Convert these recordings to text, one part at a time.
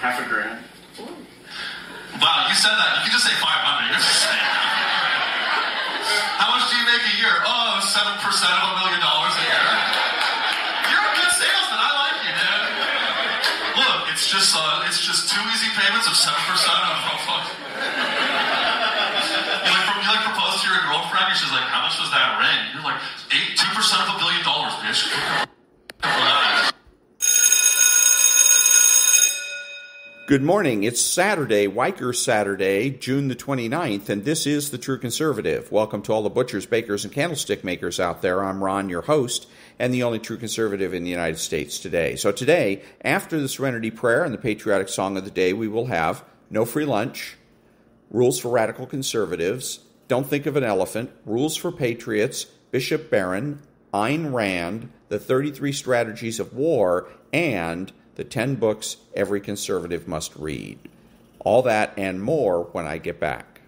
$500,000. Wow, you said that. You can just say 500. How much do you make a year? Oh, 7% of $1 million a year. You're a good salesman. I like you, dude. Look, it's just 2 easy payments of 7% of. You propose to your girlfriend, and she's like, "How much does that ring?" You're like, 2% of $1 billion, bitch. Good morning. It's Saturday, Wiker Saturday, June the 29th, and this is The True Conservative. Welcome to all the butchers, bakers, and candlestick makers out there. I'm Ron, your host, and the only true conservative in the United States today. So today, after the Serenity Prayer and the patriotic song of the day, we will have no free lunch, rules for radical conservatives, don't think of an elephant, rules for patriots, Bishop Barron, Ayn Rand, the 33 strategies of war, and the 10 books every conservative must read. All that and more when I get back.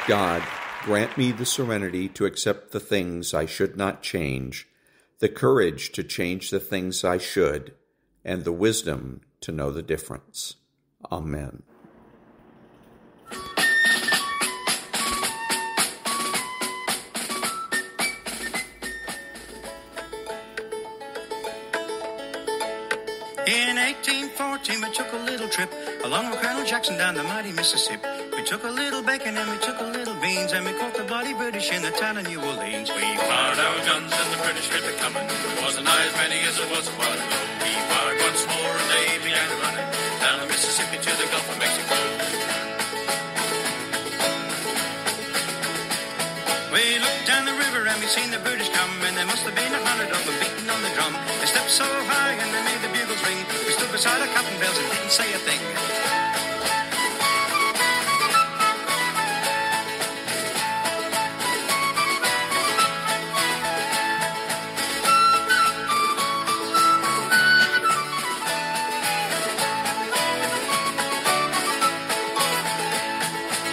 God, grant me the serenity to accept the things I should not change, the courage to change the things I should, and the wisdom to know the difference. Amen. In 1814, we took a little trip along with Colonel Jackson down the mighty Mississippi. We took a little bacon and we took a little beans, and we caught the bloody British in the town of New Orleans. We fired our guns and the British kept it coming. There wasn't nigh as many as there was a while ago. We fired once more and they began to run it down the Mississippi to the Gulf of Mexico. We looked down the river and we seen the British come, and there must have been 100 of them beating on the drum. They stepped so high and they made the bugles ring. We stood beside our cotton bales and didn't say a thing.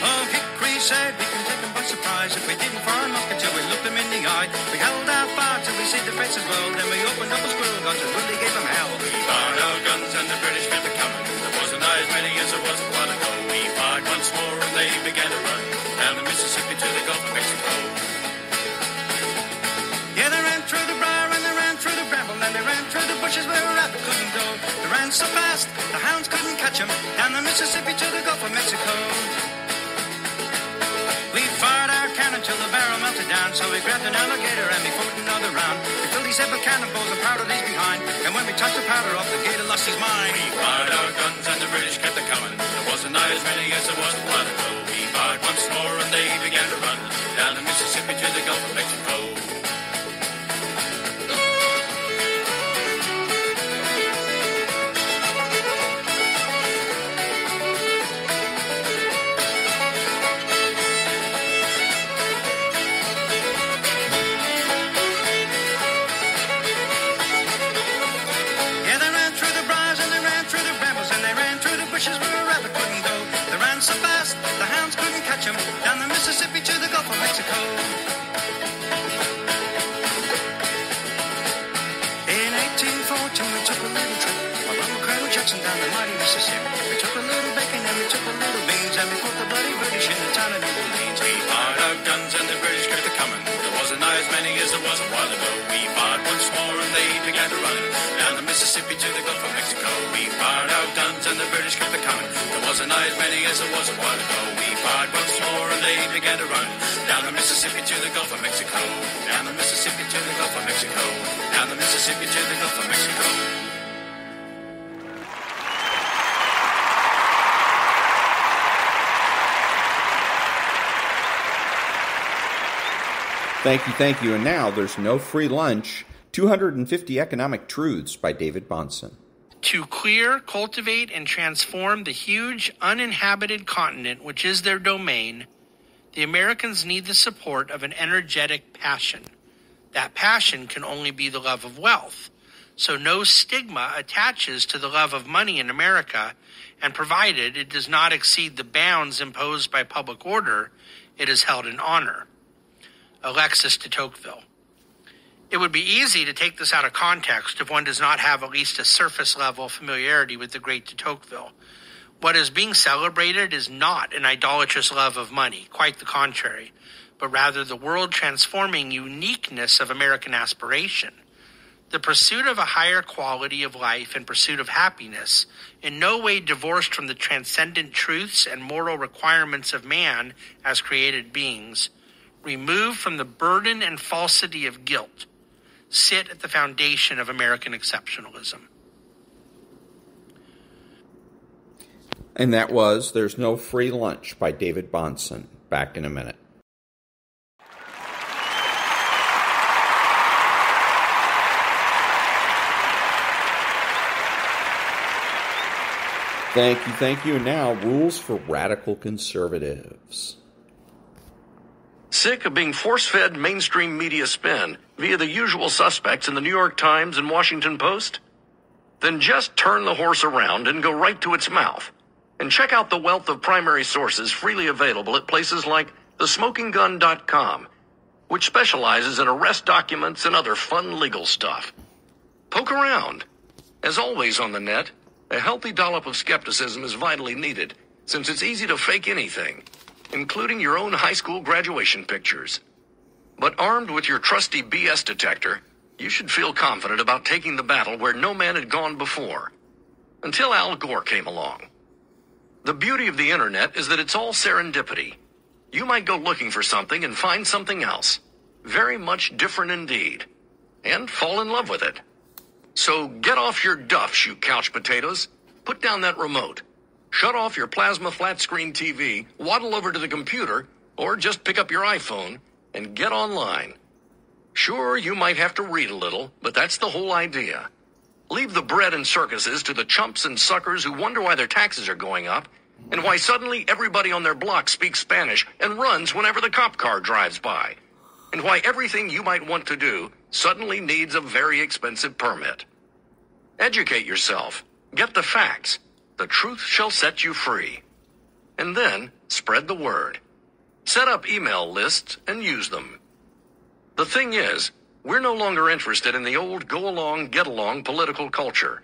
Oh, Hickory said we can take them by surprise. If we didn't fire a musket till we looked them in the eye. We held our fire till we see the faces well. Then we opened up a squirrel guns and really gave them hell. We fired our guns and the British kept it coming. There wasn't as many as there was a while ago. We fired once more and they began to run down the Mississippi to the Gulf of Mexico. Yeah, they ran through the briar and they ran through the bramble, and they ran through the bushes where a rabbit couldn't go. They ran so fast the hounds couldn't catch them down the Mississippi to the Gulf of Mexico. We fired our cannon till the barrel melted down, so we grabbed an alligator and we fought another round. We filled his head with cannonballs and powder these behind, and when we touched the powder off, the gator lost his mind. We fired our guns and the British kept it coming. There wasn't nigh as many as there was a while ago. We fired once more and they began to run down the Mississippi to the Gulf of Mexico. So fast, the hounds couldn't catch him down the Mississippi to the Gulf of Mexico. In 1814, we took a little trip along with Colonel Jackson down the mighty Mississippi. We took a little bacon and we took a little beans, and we fought the bloody British in the town of New Orleans. We fired our guns and the British kept it coming. There wasn't nigh as many as there was a while ago. We fired once more and they began to run down the Mississippi to the Gulf of Mexico. We fired our guns and the British kept it coming. There wasn't nigh as many as there was a while ago. We fired once more and they began to run down the Mississippi to the Gulf of Mexico. Down the Mississippi to the Gulf of Mexico. Down the Mississippi to the Gulf of Mexico. Thank you. And now there's no free lunch. 250 Economic Truths by David Bahnsen. To clear, cultivate, and transform the huge uninhabited continent which is their domain, the Americans need the support of an energetic passion. That passion can only be the love of wealth. So no stigma attaches to the love of money in America, and provided it does not exceed the bounds imposed by public order, it is held in honor. Alexis de Tocqueville. It would be easy to take this out of context if one does not have at least a surface-level familiarity with the great de Tocqueville. What is being celebrated is not an idolatrous love of money, quite the contrary, but rather the world-transforming uniqueness of American aspiration. The pursuit of a higher quality of life and pursuit of happiness, in no way divorced from the transcendent truths and moral requirements of man as created beings, removed from the burden and falsity of guilt, sit at the foundation of American exceptionalism. And that was There's No Free Lunch by David Bahnsen. Back in a minute. Thank you. And now, rules for radical conservatives. Sick of being force-fed mainstream media spin via the usual suspects in the New York Times and Washington Post? Then just turn the horse around and go right to its mouth. And check out the wealth of primary sources freely available at places like thesmokinggun.com, which specializes in arrest documents and other fun legal stuff. Poke around. As always on the net, a healthy dollop of skepticism is vitally needed, since it's easy to fake anything, including your own high school graduation pictures. But armed with your trusty BS detector, you should feel confident about taking the battle where no man had gone before, until Al Gore came along. The beauty of the internet is that it's all serendipity. You might go looking for something and find something else, very much different indeed, and fall in love with it. So get off your duffs, you couch potatoes. Put down that remote. Shut off your plasma flat-screen TV, waddle over to the computer, or just pick up your iPhone and get online. Sure, you might have to read a little, but that's the whole idea. Leave the bread and circuses to the chumps and suckers who wonder why their taxes are going up and why suddenly everybody on their block speaks Spanish and runs whenever the cop car drives by, and why everything you might want to do suddenly needs a very expensive permit. Educate yourself. Get the facts. The truth shall set you free. And then spread the word. Set up email lists and use them. The thing is, we're no longer interested in the old go-along, get-along political culture.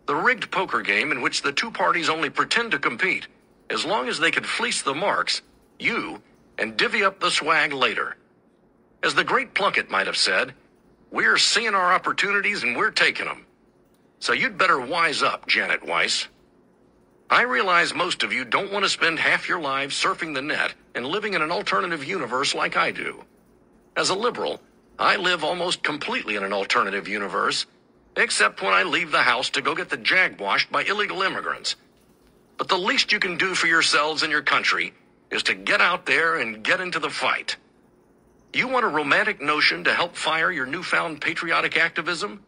The rigged poker game in which the two parties only pretend to compete, as long as they could fleece the marks, you, and divvy up the swag later. As the great Plunkett might have said, we're seeing our opportunities and we're taking them. So you'd better wise up, Janet Weiss. I realize most of you don't want to spend half your lives surfing the net and living in an alternative universe like I do. As a liberal, I live almost completely in an alternative universe, except when I leave the house to go get the jag washed by illegal immigrants. But the least you can do for yourselves and your country is to get out there and get into the fight. You want a romantic notion to help fire your newfound patriotic activism?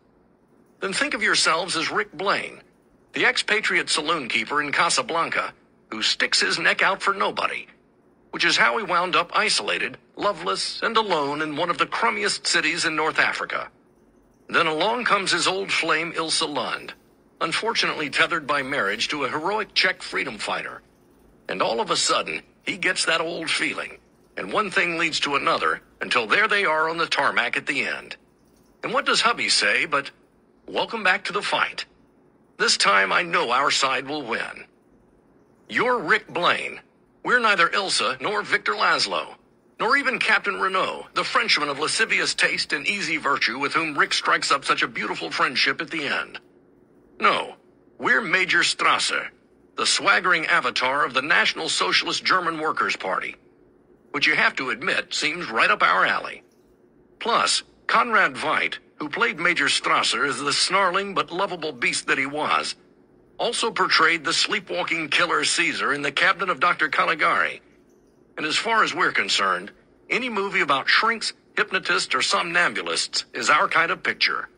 Then think of yourselves as Rick Blaine, the expatriate saloon keeper in Casablanca, who sticks his neck out for nobody, which is how he wound up isolated, loveless, and alone in one of the crummiest cities in North Africa. Then along comes his old flame Ilse Lund, unfortunately tethered by marriage to a heroic Czech freedom fighter. And all of a sudden, he gets that old feeling, and one thing leads to another, until there they are on the tarmac at the end. And what does hubby say but, "Welcome back to the fight. This time I know our side will win." You're Rick Blaine. We're neither Ilsa nor Victor Laszlo, nor even Captain Renault, the Frenchman of lascivious taste and easy virtue with whom Rick strikes up such a beautiful friendship at the end. No, we're Major Strasser, the swaggering avatar of the National Socialist German Workers' Party, which you have to admit seems right up our alley. Plus, Conrad Veidt, who played Major Strasser as the snarling but lovable beast that he was, also portrayed the sleepwalking killer Caesar in the cabinet of Dr. Caligari. And as far as we're concerned, any movie about shrinks, hypnotists, or somnambulists is our kind of picture.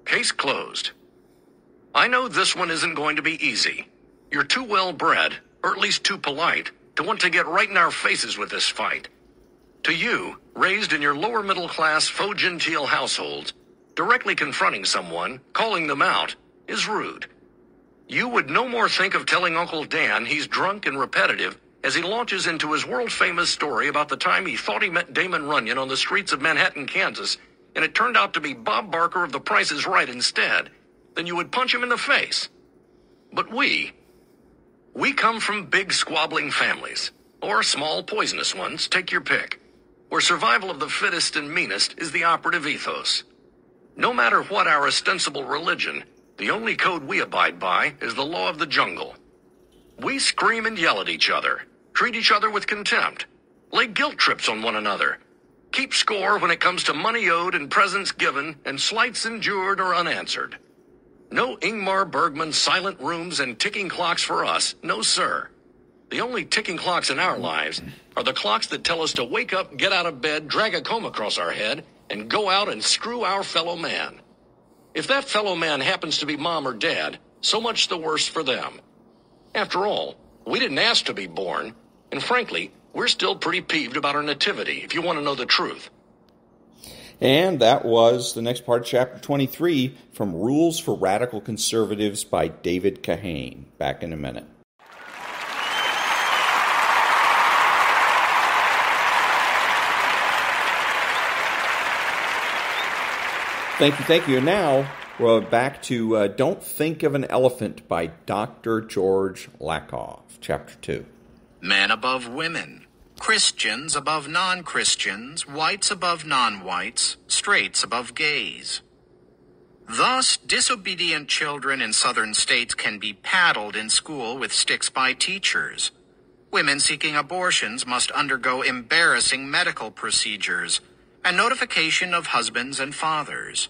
Case closed. I know this one isn't going to be easy. You're too well-bred, or at least too polite, to want to get right in our faces with this fight. To you, raised in your lower middle-class faux genteel households, directly confronting someone, calling them out, is rude. You would no more think of telling Uncle Dan he's drunk and repetitive as he launches into his world-famous story about the time he thought he met Damon Runyon on the streets of Manhattan, Kansas, and it turned out to be Bob Barker of The Price is Right instead, then you would punch him in the face. But we come from big squabbling families, or small poisonous ones, take your pick, where survival of the fittest and meanest is the operative ethos. No matter what our ostensible religion, the only code we abide by is the law of the jungle. We scream and yell at each other, treat each other with contempt, lay guilt trips on one another, keep score when it comes to money owed and presents given and slights endured or unanswered. No Ingmar Bergman silent rooms and ticking clocks for us, no sir. The only ticking clocks in our lives are the clocks that tell us to wake up, get out of bed, drag a comb across our head, and go out and screw our fellow man. If that fellow man happens to be mom or dad, so much the worse for them. After all, we didn't ask to be born, and frankly, we're still pretty peeved about our nativity, if you want to know the truth. And that was the next part of Chapter 23 from Rules for Radical Conservatives by David Kahane. Back in a minute. Thank you. And now we're back to Don't Think of an Elephant by Dr. George Lakoff, Chapter 2. Men above women, Christians above non-Christians, whites above non-whites, straights above gays. Thus, disobedient children in southern states can be paddled in school with sticks by teachers. Women seeking abortions must undergo embarrassing medical procedures and notification of husbands and fathers.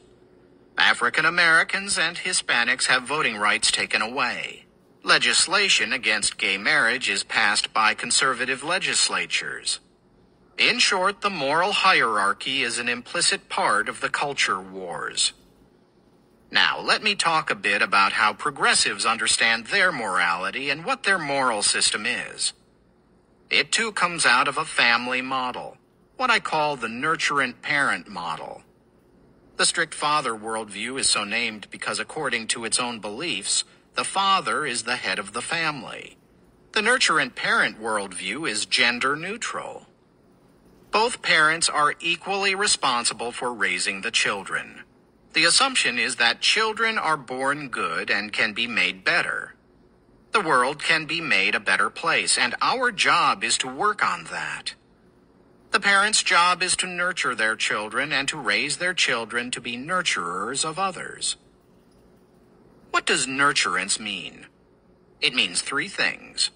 African Americans and Hispanics have voting rights taken away. Legislation against gay marriage is passed by conservative legislatures. In short, the moral hierarchy is an implicit part of the culture wars. Now, let me talk a bit about how progressives understand their morality and what their moral system is. It too comes out of a family model, what I call the nurturant parent model. The strict father worldview is so named because according to its own beliefs, the father is the head of the family. The nurturant parent worldview is gender neutral. Both parents are equally responsible for raising the children. The assumption is that children are born good and can be made better. The world can be made a better place, and our job is to work on that. The parents' job is to nurture their children and to raise their children to be nurturers of others. What does nurturance mean? It means three things: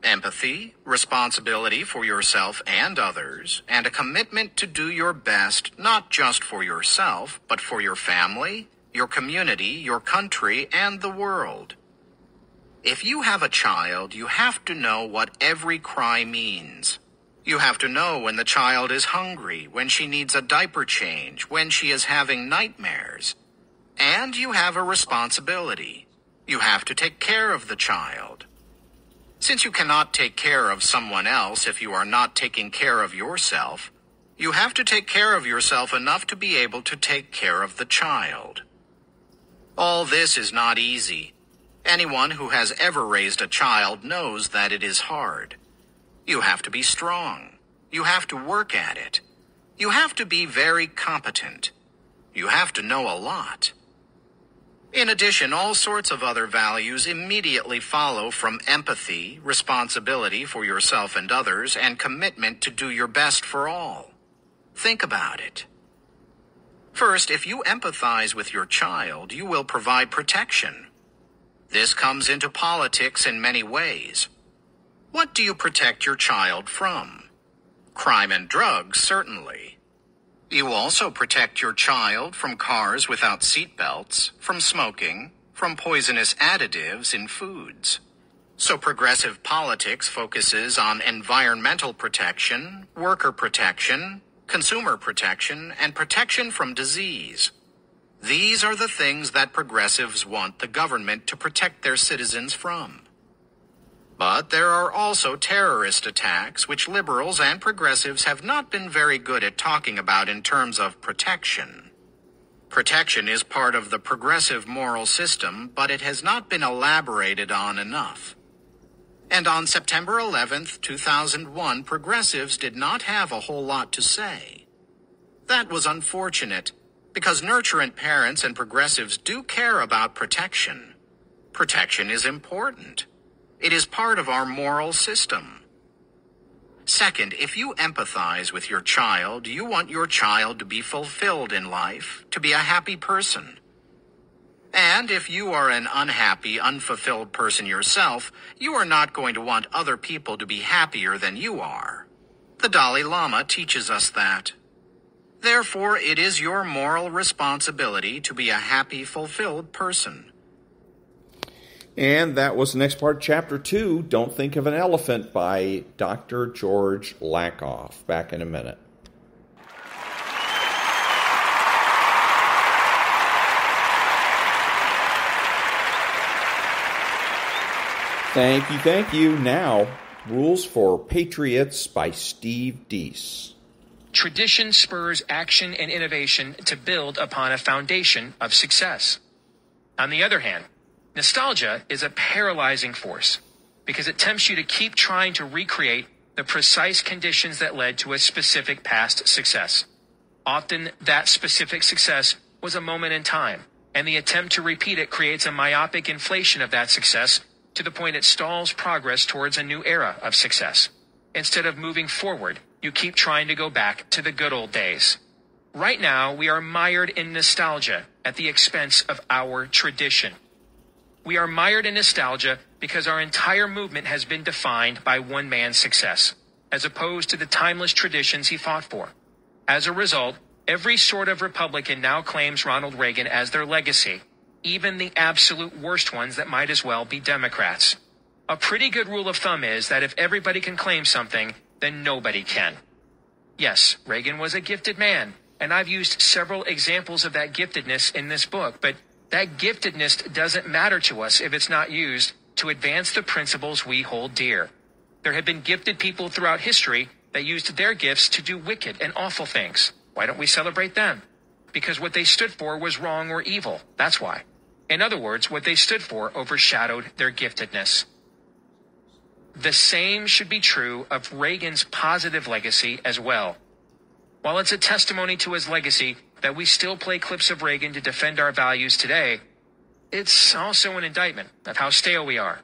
empathy, responsibility for yourself and others, and a commitment to do your best not just for yourself, but for your family, your community, your country, and the world. If you have a child, you have to know what every cry means. You have to know when the child is hungry, when she needs a diaper change, when she is having nightmares. And you have a responsibility. You have to take care of the child. Since you cannot take care of someone else if you are not taking care of yourself, you have to take care of yourself enough to be able to take care of the child. All this is not easy. Anyone who has ever raised a child knows that it is hard. You have to be strong. You have to work at it. You have to be very competent. You have to know a lot. In addition, all sorts of other values immediately follow from empathy, responsibility for yourself and others, and commitment to do your best for all. Think about it. First, if you empathize with your child, you will provide protection. This comes into politics in many ways. What do you protect your child from? Crime and drugs, certainly. You also protect your child from cars without seatbelts, from smoking, from poisonous additives in foods. So progressive politics focuses on environmental protection, worker protection, consumer protection, and protection from disease. These are the things that progressives want the government to protect their citizens from. But there are also terrorist attacks, which liberals and progressives have not been very good at talking about in terms of protection. Protection is part of the progressive moral system, but it has not been elaborated on enough. And on September 11th, 2001, progressives did not have a whole lot to say. That was unfortunate, because nurturant parents and progressives do care about protection. Protection is important. It is part of our moral system. Second, if you empathize with your child, you want your child to be fulfilled in life, to be a happy person. And if you are an unhappy, unfulfilled person yourself, you are not going to want other people to be happier than you are. The Dalai Lama teaches us that. Therefore, it is your moral responsibility to be a happy, fulfilled person. And that was the next part, Chapter 2, Don't Think of an Elephant, by Dr. George Lakoff. Back in a minute. Thank you. Now, Rules for Patriots by Steve Deese. Tradition spurs action and innovation to build upon a foundation of success. On the other hand, nostalgia is a paralyzing force because it tempts you to keep trying to recreate the precise conditions that led to a specific past success. Often, that specific success was a moment in time, and the attempt to repeat it creates a myopic inflation of that success to the point it stalls progress towards a new era of success. Instead of moving forward, you keep trying to go back to the good old days. Right now, we are mired in nostalgia at the expense of our tradition. We are mired in nostalgia because our entire movement has been defined by one man's success, as opposed to the timeless traditions he fought for. As a result, every sort of Republican now claims Ronald Reagan as their legacy, even the absolute worst ones that might as well be Democrats. A pretty good rule of thumb is that if everybody can claim something, then nobody can. Yes, Reagan was a gifted man, and I've used several examples of that giftedness in this book, but that giftedness doesn't matter to us if it's not used to advance the principles we hold dear. There have been gifted people throughout history that used their gifts to do wicked and awful things. Why don't we celebrate them? Because what they stood for was wrong or evil. That's why. In other words, what they stood for overshadowed their giftedness. The same should be true of Reagan's positive legacy as well. While it's a testimony to his legacy that we still play clips of Reagan to defend our values today, it's also an indictment of how stale we are.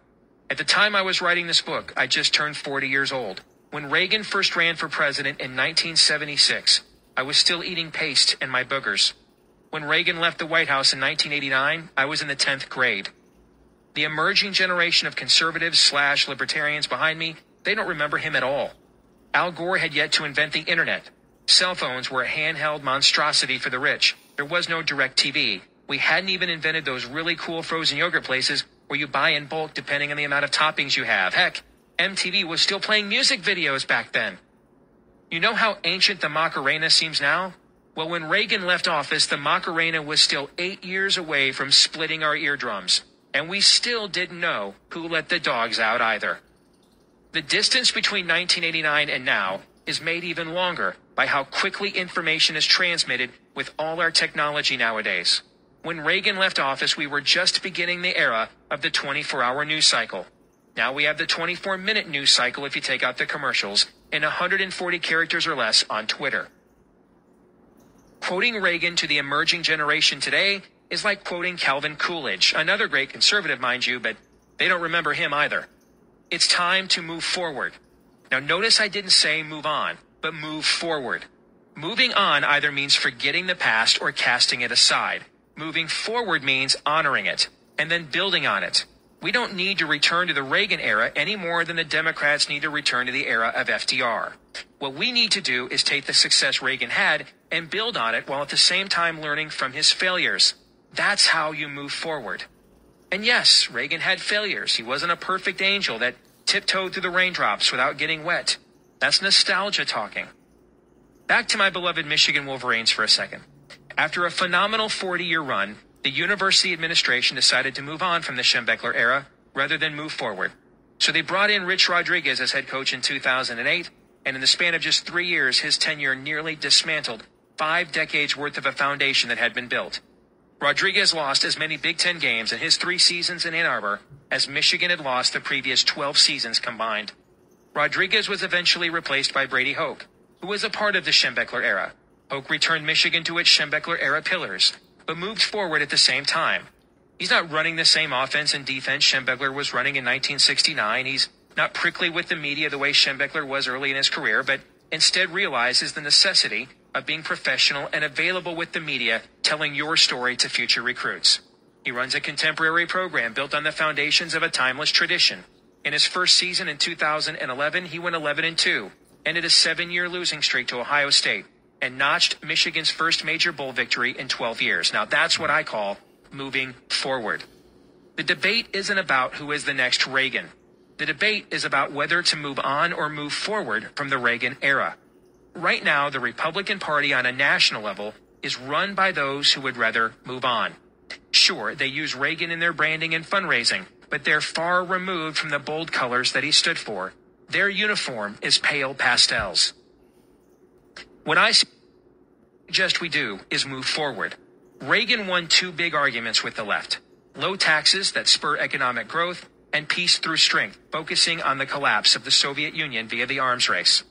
At the time I was writing this book, I just turned 40 years old. When Reagan first ran for president in 1976, I was still eating paste in my boogers. When Reagan left the White House in 1989, I was in the 10th grade. The emerging generation of conservatives/libertarians behind me, they don't remember him at all. Al Gore had yet to invent the internet. Cell phones were a handheld monstrosity for the rich. There was no direct TV. We hadn't even invented those really cool frozen yogurt places where you buy in bulk depending on the amount of toppings you have. Heck, MTV was still playing music videos back then. You know how ancient the Macarena seems now? Well, when Reagan left office, the Macarena was still 8 years away from splitting our eardrums. And we still didn't know who let the dogs out either. The distance between 1989 and now is made even longer by how quickly information is transmitted with all our technology nowadays. When Reagan left office, we were just beginning the era of the 24-hour news cycle. Now we have the 24-minute news cycle if you take out the commercials, and 140 characters or less on Twitter. Quoting Reagan to the emerging generation today is like quoting Calvin Coolidge, another great conservative, mind you, but they don't remember him either. It's time to move forward. Now notice I didn't say move on, but move forward. Moving on either means forgetting the past or casting it aside. Moving forward means honoring it and then building on it. We don't need to return to the Reagan era any more than the Democrats need to return to the era of FDR. What we need to do is take the success Reagan had and build on it while at the same time learning from his failures. That's how you move forward. And yes, Reagan had failures. He wasn't a perfect angel that tiptoed through the raindrops without getting wet. That's nostalgia talking. Back to my beloved Michigan Wolverines for a second. After a phenomenal 40-year run, the university administration decided to move on from the Schembechler era rather than move forward. So they brought in Rich Rodriguez as head coach in 2008, and in the span of just 3 years, his tenure nearly dismantled 5 decades worth of a foundation that had been built. Rodriguez lost as many Big Ten games in his 3 seasons in Ann Arbor as Michigan had lost the previous 12 seasons combined. Rodriguez was eventually replaced by Brady Hoke, who was a part of the Schembechler era. Hoke returned Michigan to its Schembechler era pillars, but moved forward at the same time. He's not running the same offense and defense Schembechler was running in 1969. He's not prickly with the media the way Schembechler was early in his career, but instead realizes the necessity of being professional and available with the media, telling your story to future recruits. He runs a contemporary program built on the foundations of a timeless tradition. In his first season in 2011, he went 11-2, ended a 7-year losing streak to Ohio State, and notched Michigan's first major bowl victory in 12 years. Now that's what I call moving forward. The debate isn't about who is the next Reagan. The debate is about whether to move on or move forward from the Reagan era. Right now, the Republican Party on a national level is run by those who would rather move on. Sure, they use Reagan in their branding and fundraising, but they're far removed from the bold colors that he stood for. Their uniform is pale pastels. What I suggest we do is move forward. Reagan won 2 big arguments with the left: low taxes that spur economic growth, and peace through strength, focusing on the collapse of the Soviet Union via the arms race.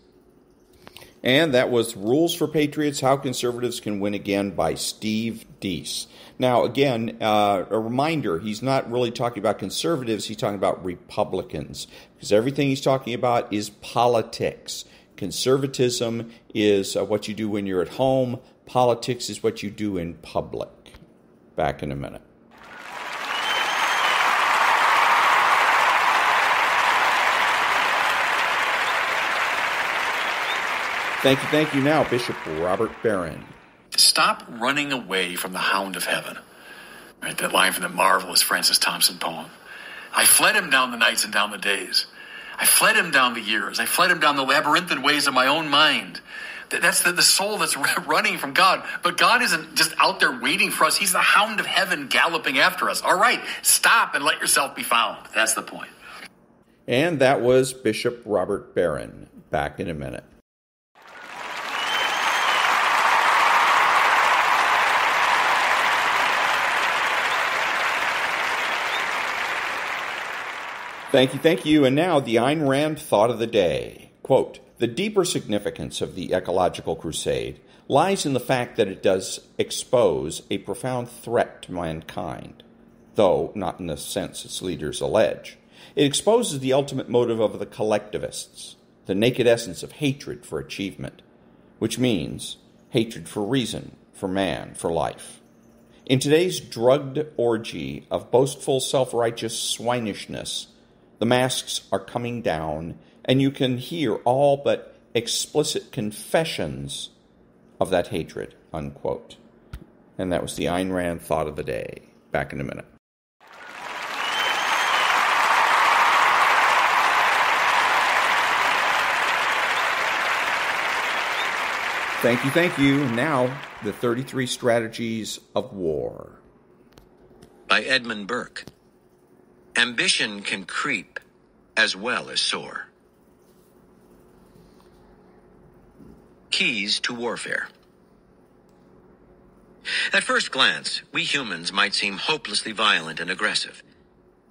And that was Rules for Patriots, How Conservatives Can Win Again by Steve Deese. Now, again, a reminder, he's not really talking about conservatives, he's talking about Republicans, because everything he's talking about is politics. Conservatism is what you do when you're at home. Politics is what you do in public. Back in a minute. Thank you now, Bishop Robert Barron. Stop running away from the hound of heaven. Right, that line from the marvelous Francis Thompson poem. I fled him down the nights and down the days. I fled him down the years. I fled him down the labyrinthine ways of my own mind. That's the soul that's running from God. But God isn't just out there waiting for us. He's the hound of heaven galloping after us. All right, stop and let yourself be found. That's the point. And that was Bishop Robert Barron. Back in a minute. Thank you. And now the Ayn Rand thought of the day. Quote, "The deeper significance of the ecological crusade lies in the fact that it does expose a profound threat to mankind, though not in the sense its leaders allege. It exposes the ultimate motive of the collectivists, the naked essence of hatred for achievement, which means hatred for reason, for man, for life. In today's drugged orgy of boastful self-righteous swinishness, the masks are coming down, and you can hear all but explicit confessions of that hatred," unquote. And that was the Ayn Rand thought of the day. Back in a minute. Thank you. Now, the 33 Strategies of War. By Edmund Burke. Ambition can creep as well as soar. Keys to warfare. At first glance, we humans might seem hopelessly violent and aggressive.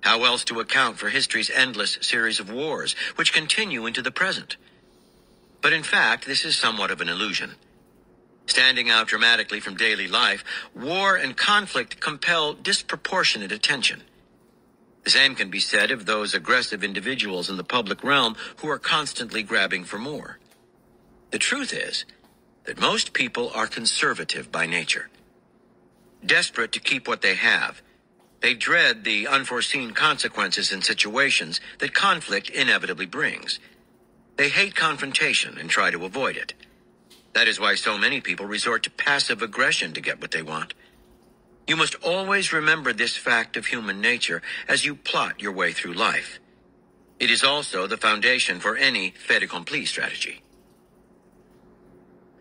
How else to account for history's endless series of wars, which continue into the present? But in fact, this is somewhat of an illusion. Standing out dramatically from daily life, war and conflict compel disproportionate attention. The same can be said of those aggressive individuals in the public realm who are constantly grabbing for more. The truth is that most people are conservative by nature. Desperate to keep what they have, they dread the unforeseen consequences in situations that conflict inevitably brings. They hate confrontation and try to avoid it. That is why so many people resort to passive aggression to get what they want. You must always remember this fact of human nature as you plot your way through life. It is also the foundation for any fait accompli strategy.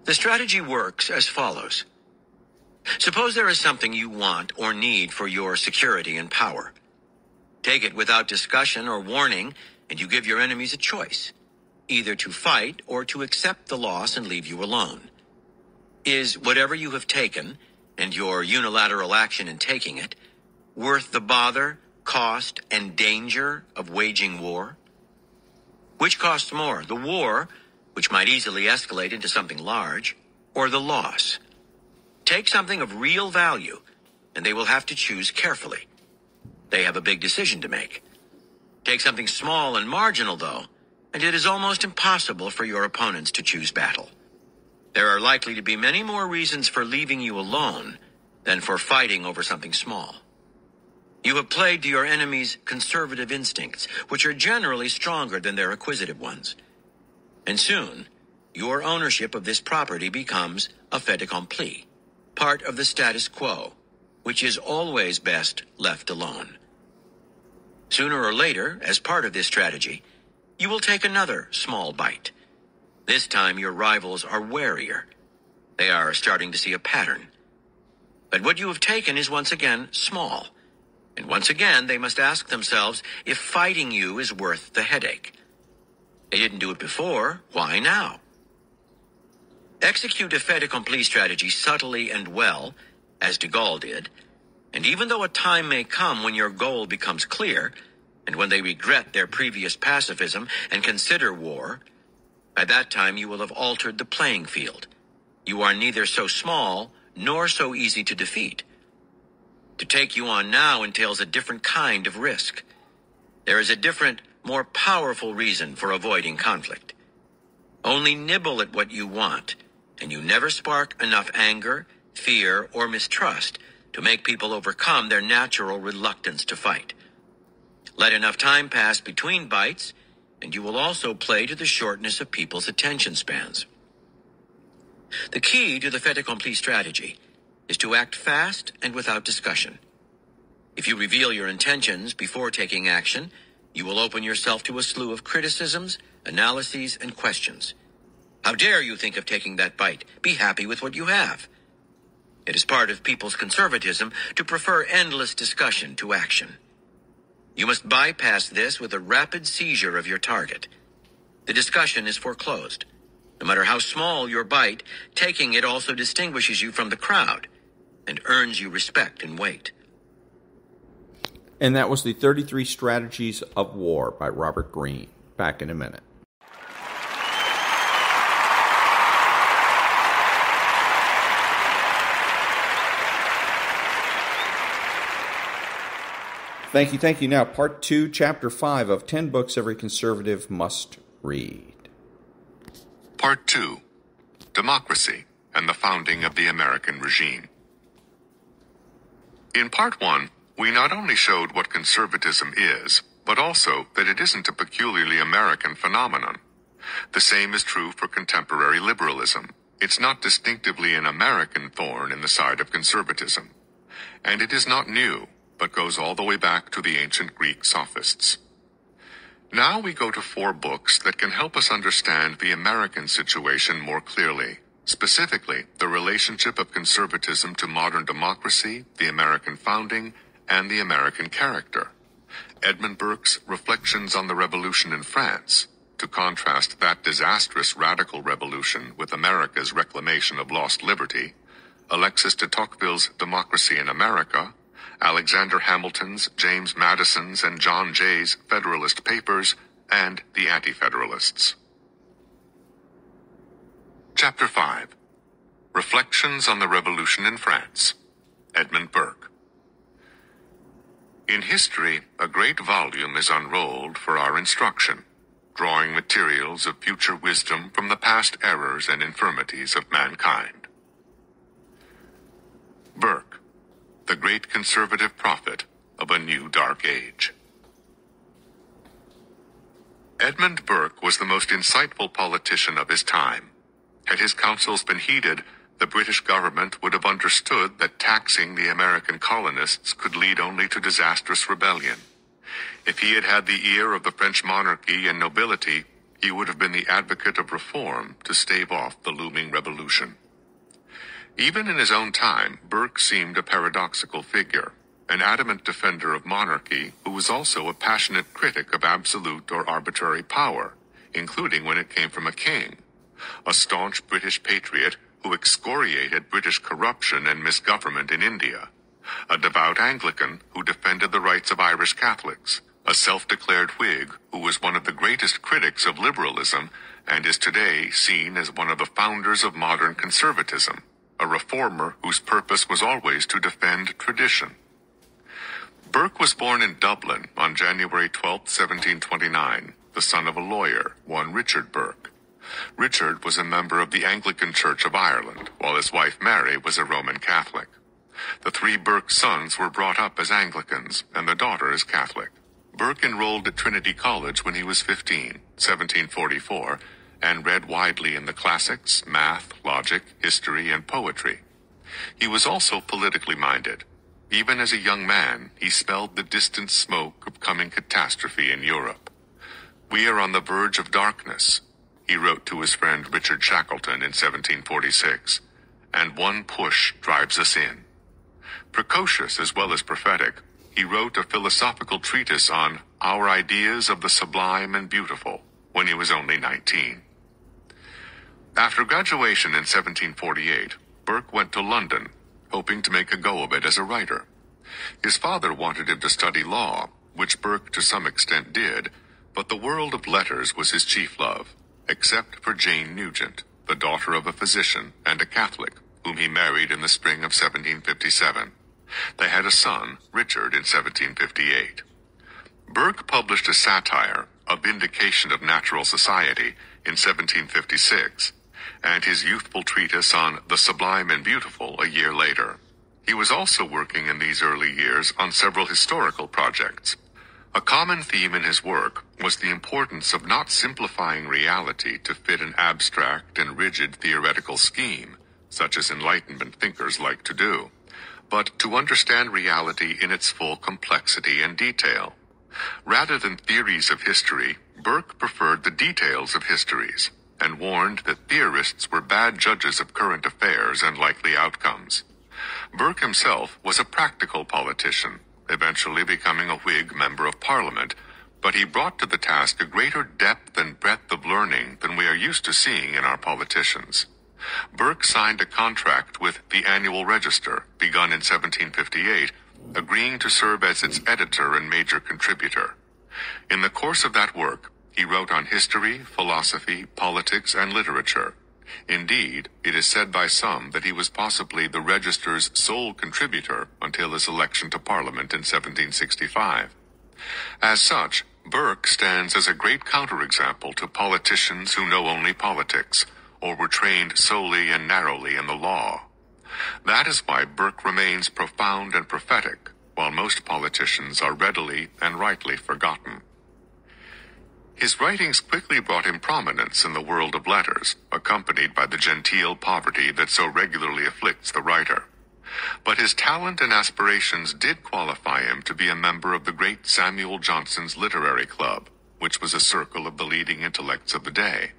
The strategy works as follows. Suppose there is something you want or need for your security and power. Take it without discussion or warning, and you give your enemies a choice, either to fight or to accept the loss and leave you alone. Is whatever you have taken and your unilateral action in taking it worth the bother, cost, and danger of waging war? Which costs more, the war, which might easily escalate into something large, or the loss? Take something of real value, and they will have to choose carefully. They have a big decision to make. Take something small and marginal, though, and it is almost impossible for your opponents to choose battle. There are likely to be many more reasons for leaving you alone than for fighting over something small. You have played to your enemy's conservative instincts, which are generally stronger than their acquisitive ones. And soon, your ownership of this property becomes a fait accompli, part of the status quo, which is always best left alone. Sooner or later, as part of this strategy, you will take another small bite. This time your rivals are warier. They are starting to see a pattern. But what you have taken is once again small. And once again they must ask themselves if fighting you is worth the headache. They didn't do it before, why now? Execute a fait accompli strategy subtly and well, as de Gaulle did, and even though a time may come when your goal becomes clear, and when they regret their previous pacifism and consider war, by that time you will have altered the playing field. You are neither so small nor so easy to defeat. To take you on now entails a different kind of risk. There is a different, more powerful reason for avoiding conflict. Only nibble at what you want, and you never spark enough anger, fear, or mistrust to make people overcome their natural reluctance to fight. Let enough time pass between bites, and you will also play to the shortness of people's attention spans. The key to the fait accompli strategy is to act fast and without discussion. If you reveal your intentions before taking action, you will open yourself to a slew of criticisms, analyses, and questions. How dare you think of taking that bite? Be happy with what you have. It is part of people's conservatism to prefer endless discussion to action. You must bypass this with a rapid seizure of your target. The discussion is foreclosed. No matter how small your bite, taking it also distinguishes you from the crowd and earns you respect and weight. And that was the 33 Strategies of War by Robert Greene. Back in a minute. Thank you. Now, Part 2, Chapter 5 of 10 Books Every Conservative Must Read. Part 2, Democracy and the Founding of the American Regime. In Part 1, we not only showed what conservatism is, but also that it isn't a peculiarly American phenomenon. The same is true for contemporary liberalism. It's not distinctively an American thorn in the side of conservatism. And it is not new, but goes all the way back to the ancient Greek sophists. Now we go to 4 books that can help us understand the American situation more clearly, specifically the relationship of conservatism to modern democracy, the American founding, and the American character. Edmund Burke's Reflections on the Revolution in France, to contrast that disastrous radical revolution with America's reclamation of lost liberty, Alexis de Tocqueville's Democracy in America, Alexander Hamilton's, James Madison's, and John Jay's Federalist Papers, and the Anti-Federalists. Chapter 5, Reflections on the Revolution in France, Edmund Burke. In history, a great volume is unrolled for our instruction, drawing materials of future wisdom from the past errors and infirmities of mankind. Burke, the great conservative prophet of a new dark age. Edmund Burke was the most insightful politician of his time. Had his counsels been heeded, the British government would have understood that taxing the American colonists could lead only to disastrous rebellion. If he had had the ear of the French monarchy and nobility, he would have been the advocate of reform to stave off the looming revolution. Even in his own time, Burke seemed a paradoxical figure, an adamant defender of monarchy who was also a passionate critic of absolute or arbitrary power, including when it came from a king, a staunch British patriot who excoriated British corruption and misgovernment in India, a devout Anglican who defended the rights of Irish Catholics, a self-declared Whig who was one of the greatest critics of liberalism and is today seen as one of the founders of modern conservatism, a reformer whose purpose was always to defend tradition. Burke was born in Dublin on January 12, 1729, the son of a lawyer, one Richard Burke. Richard was a member of the Anglican Church of Ireland, while his wife Mary was a Roman Catholic. The three Burke sons were brought up as Anglicans, and the daughter as Catholic. Burke enrolled at Trinity College when he was 15, 1744, and read widely in the classics, math, logic, history, and poetry. He was also politically minded. Even as a young man, he smelled the distant smoke of coming catastrophe in Europe. "We are on the verge of darkness," he wrote to his friend Richard Shackleton in 1746, "and one push drives us in." Precocious as well as prophetic, he wrote a philosophical treatise on Our Ideas of the Sublime and Beautiful when he was only 19. After graduation in 1748, Burke went to London, hoping to make a go of it as a writer. His father wanted him to study law, which Burke to some extent did, but the world of letters was his chief love, except for Jane Nugent, the daughter of a physician and a Catholic, whom he married in the spring of 1757. They had a son, Richard, in 1758. Burke published a satire, A Vindication of Natural Society, in 1756, and his youthful treatise on The Sublime and Beautiful a year later. He was also working in these early years on several historical projects. A common theme in his work was the importance of not simplifying reality to fit an abstract and rigid theoretical scheme, such as Enlightenment thinkers like to do, but to understand reality in its full complexity and detail. Rather than theories of history, Burke preferred the details of histories, and warned that theorists were bad judges of current affairs and likely outcomes. Burke himself was a practical politician, eventually becoming a Whig member of Parliament, but he brought to the task a greater depth and breadth of learning than we are used to seeing in our politicians. Burke signed a contract with the Annual Register, begun in 1758, agreeing to serve as its editor and major contributor. In the course of that work, he wrote on history, philosophy, politics, and literature. Indeed, it is said by some that he was possibly the Register's sole contributor until his election to Parliament in 1765. As such, Burke stands as a great counterexample to politicians who know only politics, or were trained solely and narrowly in the law. That is why Burke remains profound and prophetic, while most politicians are readily and rightly forgotten. His writings quickly brought him prominence in the world of letters, accompanied by the genteel poverty that so regularly afflicts the writer. But his talent and aspirations did qualify him to be a member of the great Samuel Johnson's Literary Club, which was a circle of the leading intellects of the day.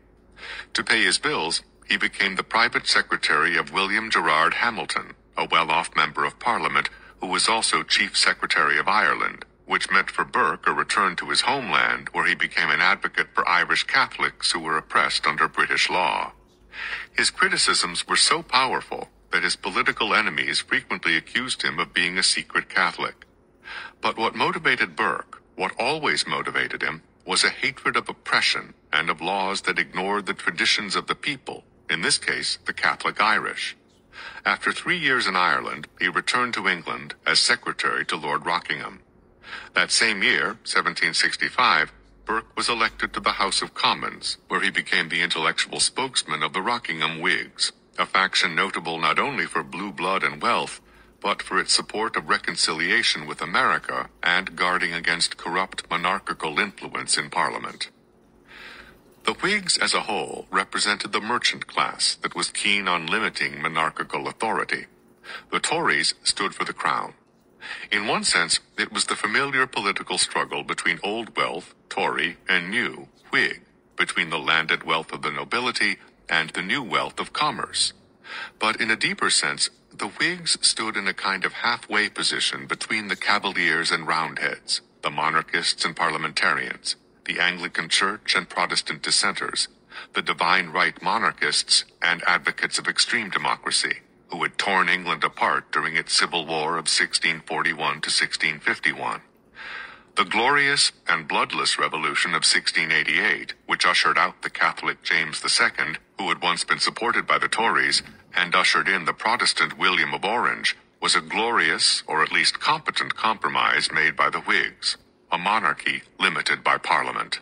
To pay his bills, he became the private secretary of William Gerard Hamilton, a well-off member of Parliament who was also Chief Secretary of Ireland, which meant for Burke a return to his homeland, where he became an advocate for Irish Catholics who were oppressed under British law. His criticisms were so powerful that his political enemies frequently accused him of being a secret Catholic. But what motivated Burke, what always motivated him, was a hatred of oppression and of laws that ignored the traditions of the people, in this case, the Catholic Irish. After 3 years in Ireland, he returned to England as secretary to Lord Rockingham. That same year, 1765, Burke was elected to the House of Commons, where he became the intellectual spokesman of the Rockingham Whigs, a faction notable not only for blue blood and wealth, but for its support of reconciliation with America and guarding against corrupt monarchical influence in Parliament. The Whigs as a whole represented the merchant class that was keen on limiting monarchical authority. The Tories stood for the crown. In one sense, it was the familiar political struggle between old wealth, Tory, and new, Whig, between the landed wealth of the nobility and the new wealth of commerce. But in a deeper sense, the Whigs stood in a kind of halfway position between the Cavaliers and Roundheads, the monarchists and parliamentarians, the Anglican Church and Protestant dissenters, the divine right monarchists and advocates of extreme democracy, who had torn England apart during its Civil War of 1641 to 1651. The glorious and bloodless revolution of 1688, which ushered out the Catholic James II, who had once been supported by the Tories, and ushered in the Protestant William of Orange, was a glorious, or at least competent, compromise made by the Whigs, a monarchy limited by Parliament.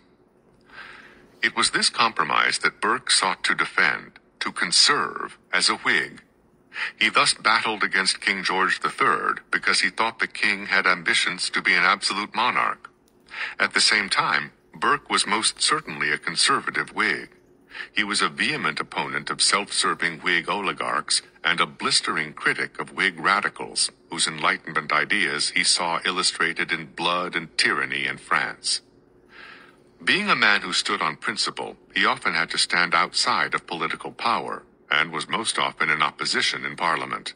It was this compromise that Burke sought to defend, to conserve, as a Whig. He thus battled against King George III because he thought the king had ambitions to be an absolute monarch. At the same time, Burke was most certainly a conservative Whig. He was a vehement opponent of self-serving Whig oligarchs and a blistering critic of Whig radicals, whose Enlightenment ideas he saw illustrated in blood and tyranny in France. Being a man who stood on principle, he often had to stand outside of political power, and was most often in opposition in Parliament.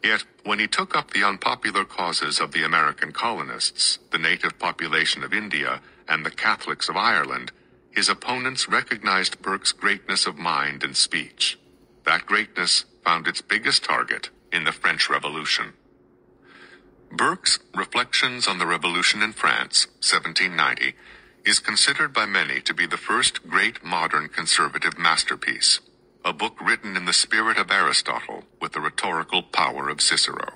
Yet, when he took up the unpopular causes of the American colonists, the native population of India, and the Catholics of Ireland, his opponents recognized Burke's greatness of mind and speech. That greatness found its biggest target in the French Revolution. Burke's Reflections on the Revolution in France, 1790, is considered by many to be the first great modern conservative masterpiece, a book written in the spirit of Aristotle with the rhetorical power of Cicero.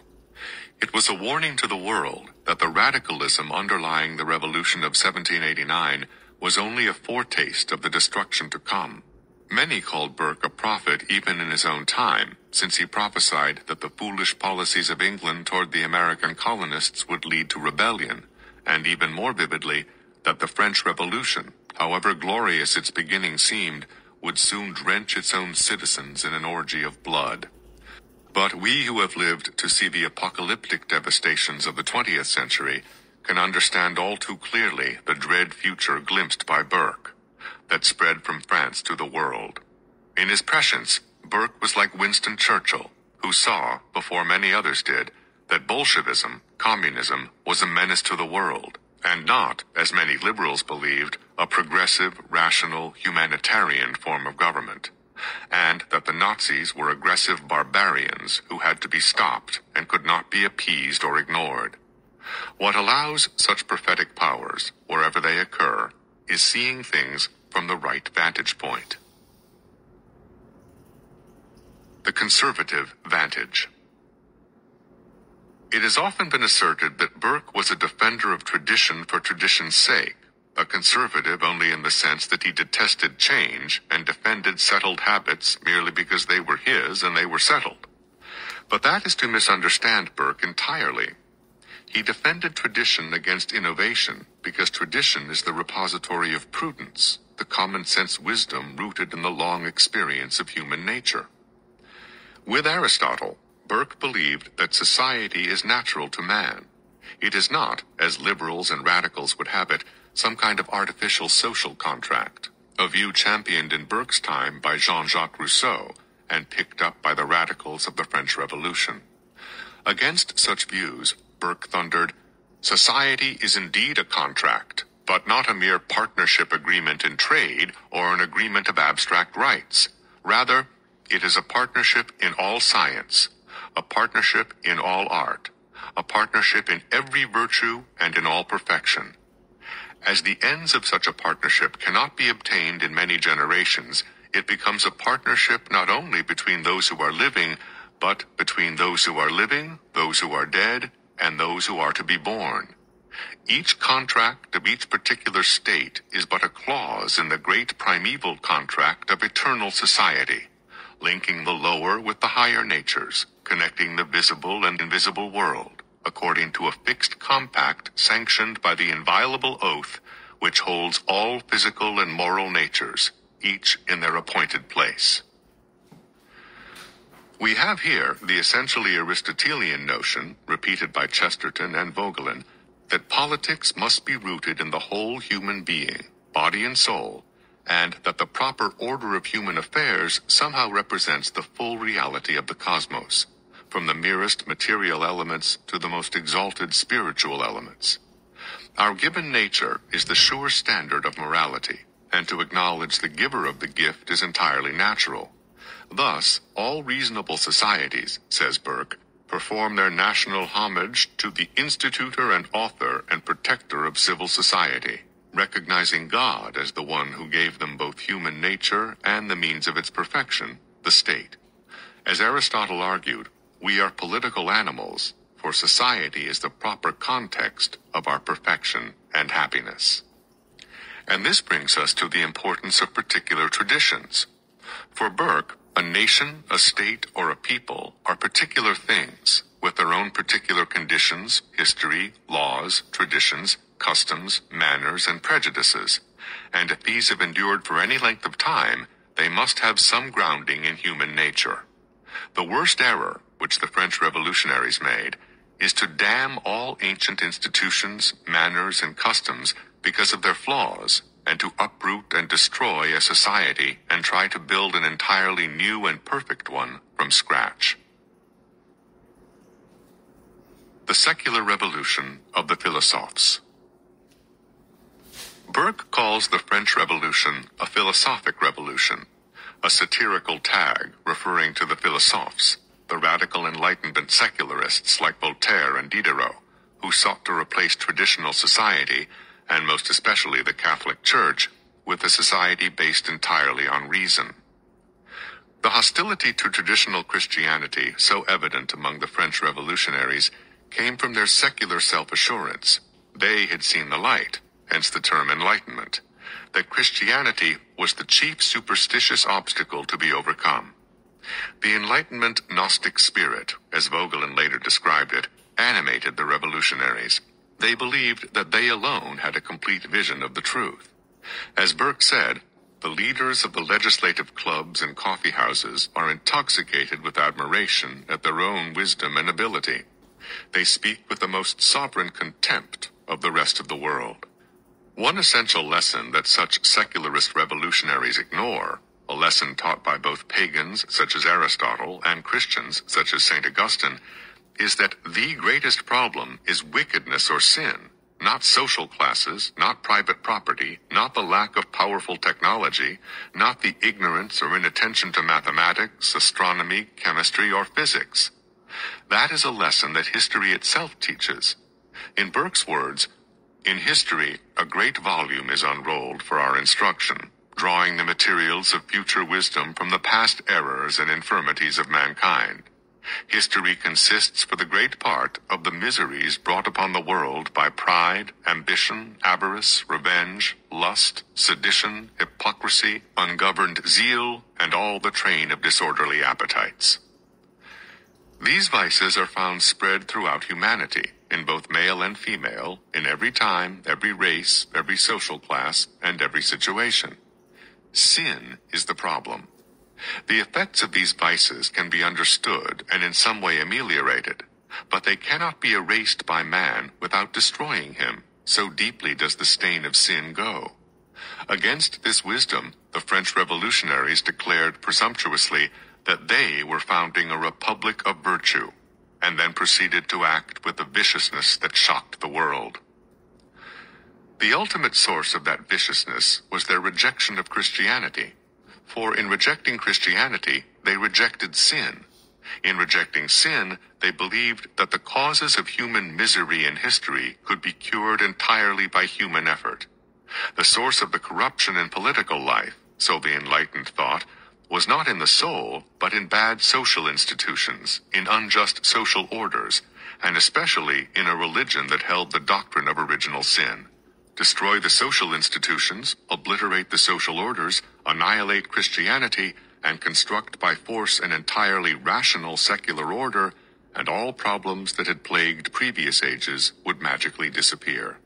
It was a warning to the world that the radicalism underlying the revolution of 1789 was only a foretaste of the destruction to come. Many called Burke a prophet even in his own time, since he prophesied that the foolish policies of England toward the American colonists would lead to rebellion, and even more vividly, that the French Revolution, however glorious its beginning seemed, would soon drench its own citizens in an orgy of blood. But we who have lived to see the apocalyptic devastations of the 20th century can understand all too clearly the dread future glimpsed by Burke, that spread from France to the world. In his prescience, Burke was like Winston Churchill, who saw, before many others did, that Bolshevism, communism, was a menace to the world, and not, as many liberals believed, a progressive, rational, humanitarian form of government, and that the Nazis were aggressive barbarians who had to be stopped and could not be appeased or ignored. What allows such prophetic powers, wherever they occur, is seeing things from the right vantage point. The conservative vantage. It has often been asserted that Burke was a defender of tradition for tradition's sake, a conservative only in the sense that he detested change and defended settled habits merely because they were his and they were settled. But that is to misunderstand Burke entirely. He defended tradition against innovation because tradition is the repository of prudence, the common-sense wisdom rooted in the long experience of human nature. With Aristotle, Burke believed that society is natural to man. It is not, as liberals and radicals would have it, some kind of artificial social contract, a view championed in Burke's time by Jean-Jacques Rousseau and picked up by the radicals of the French Revolution. Against such views, Burke thundered, "Society is indeed a contract, but not a mere partnership agreement in trade or an agreement of abstract rights. Rather, it is a partnership in all science, a partnership in all art, a partnership in every virtue and in all perfection. As the ends of such a partnership cannot be obtained in many generations, it becomes a partnership not only between those who are living, but between those who are living, those who are dead, and those who are to be born. Each contract of each particular state is but a clause in the great primeval contract of eternal society, linking the lower with the higher natures, connecting the visible and invisible world, according to a fixed compact sanctioned by the inviolable oath which holds all physical and moral natures, each in their appointed place." We have here the essentially Aristotelian notion, repeated by Chesterton and Vogelin, that politics must be rooted in the whole human being, body and soul, and that the proper order of human affairs somehow represents the full reality of the cosmos, from the merest material elements to the most exalted spiritual elements. Our given nature is the sure standard of morality, and to acknowledge the giver of the gift is entirely natural. Thus, all reasonable societies, says Burke, perform their national homage to the institutor and author and protector of civil society, recognizing God as the one who gave them both human nature and the means of its perfection, the state. As Aristotle argued, we are political animals, for society is the proper context of our perfection and happiness. And this brings us to the importance of particular traditions. For Burke, a nation, a state, or a people are particular things, with their own particular conditions, history, laws, traditions, customs, manners, and prejudices, and if these have endured for any length of time, they must have some grounding in human nature. The worst error, which the French revolutionaries made, is to damn all ancient institutions, manners, and customs because of their flaws, and to uproot and destroy a society and try to build an entirely new and perfect one from scratch. The Secular Revolution of the Philosophes. Burke calls the French Revolution a philosophic revolution, a satirical tag referring to the philosophes, the radical Enlightenment secularists like Voltaire and Diderot, who sought to replace traditional society, and most especially the Catholic Church, with a society based entirely on reason. The hostility to traditional Christianity, so evident among the French revolutionaries, came from their secular self-assurance. They had seen the light, hence the term Enlightenment, that Christianity was the chief superstitious obstacle to be overcome. The Enlightenment Gnostic spirit, as Vogelin later described it, animated the revolutionaries. They believed that they alone had a complete vision of the truth. As Burke said, the leaders of the legislative clubs and coffee houses are intoxicated with admiration at their own wisdom and ability. They speak with the most sovereign contempt of the rest of the world. One essential lesson that such secularist revolutionaries ignore, a lesson taught by both pagans such as Aristotle and Christians such as St. Augustine, is that the greatest problem is wickedness or sin, not social classes, not private property, not the lack of powerful technology, not the ignorance or inattention to mathematics, astronomy, chemistry, or physics. That is a lesson that history itself teaches. In Burke's words, "In history, a great volume is unrolled for our instruction, drawing the materials of future wisdom from the past errors and infirmities of mankind. History consists for the great part of the miseries brought upon the world by pride, ambition, avarice, revenge, lust, sedition, hypocrisy, ungoverned zeal, and all the train of disorderly appetites." These vices are found spread throughout humanity, in both male and female, in every time, every race, every social class, and every situation. Sin is the problem. The effects of these vices can be understood and in some way ameliorated, but they cannot be erased by man without destroying him, so deeply does the stain of sin go. Against this wisdom, the French revolutionaries declared presumptuously that they were founding a republic of virtue, and then proceeded to act with a viciousness that shocked the world. The ultimate source of that viciousness was their rejection of Christianity. For in rejecting Christianity, they rejected sin. In rejecting sin, they believed that the causes of human misery in history could be cured entirely by human effort. The source of the corruption in political life, so the Enlightened thought, was not in the soul, but in bad social institutions, in unjust social orders, and especially in a religion that held the doctrine of original sin. Destroy the social institutions, obliterate the social orders, annihilate Christianity, and construct by force an entirely rational secular order, and all problems that had plagued previous ages would magically disappear.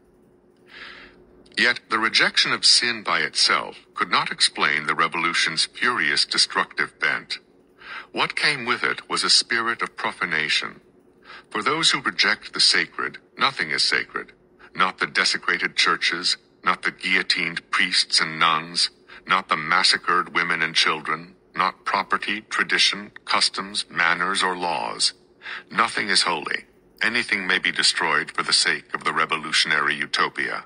Yet the rejection of sin by itself could not explain the revolution's furious destructive bent. What came with it was a spirit of profanation. For those who reject the sacred, nothing is sacred. Not the desecrated churches, not the guillotined priests and nuns, not the massacred women and children, not property, tradition, customs, manners, or laws. Nothing is holy. Anything may be destroyed for the sake of the revolutionary utopia.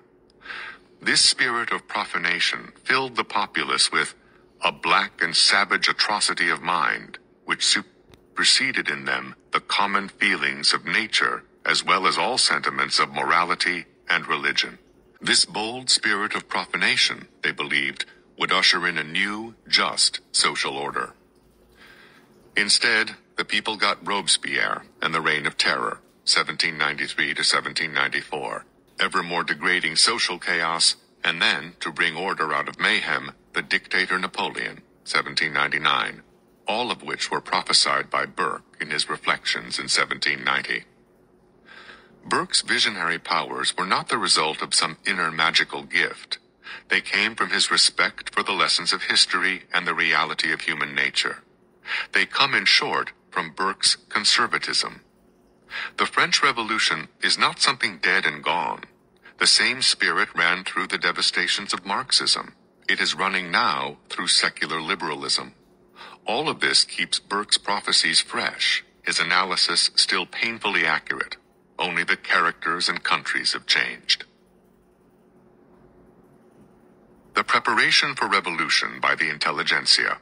This spirit of profanation filled the populace with a black and savage atrocity of mind, which superseded in them the common feelings of nature as well as all sentiments of morality and religion. This bold spirit of profanation, they believed, would usher in a new, just social order. Instead, the people got Robespierre and the Reign of Terror, 1793 to 1794, ever more degrading social chaos, and then, to bring order out of mayhem, the dictator Napoleon, 1799, all of which were prophesied by Burke in his Reflections in 1790. Burke's visionary powers were not the result of some inner magical gift. They came from his respect for the lessons of history and the reality of human nature. They come, in short, from Burke's conservatism. The French Revolution is not something dead and gone. The same spirit ran through the devastations of Marxism. It is running now through secular liberalism. All of this keeps Burke's prophecies fresh, his analysis still painfully accurate. Only the characters and countries have changed. The preparation for revolution by the intelligentsia.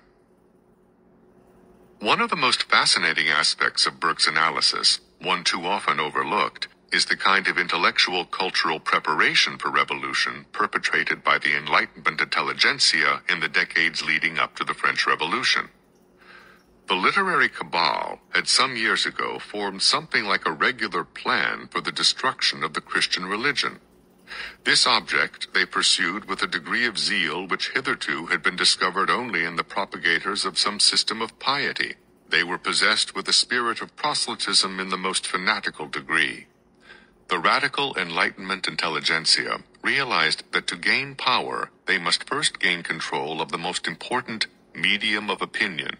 One of the most fascinating aspects of Burke's analysis, one too often overlooked, is the kind of intellectual cultural preparation for revolution perpetrated by the Enlightenment intelligentsia in the decades leading up to the French Revolution. The literary cabal had some years ago formed something like a regular plan for the destruction of the Christian religion. This object they pursued with a degree of zeal which hitherto had been discovered only in the propagators of some system of piety. They were possessed with a spirit of proselytism in the most fanatical degree. The radical Enlightenment intelligentsia realized that to gain power, they must first gain control of the most important medium of opinion.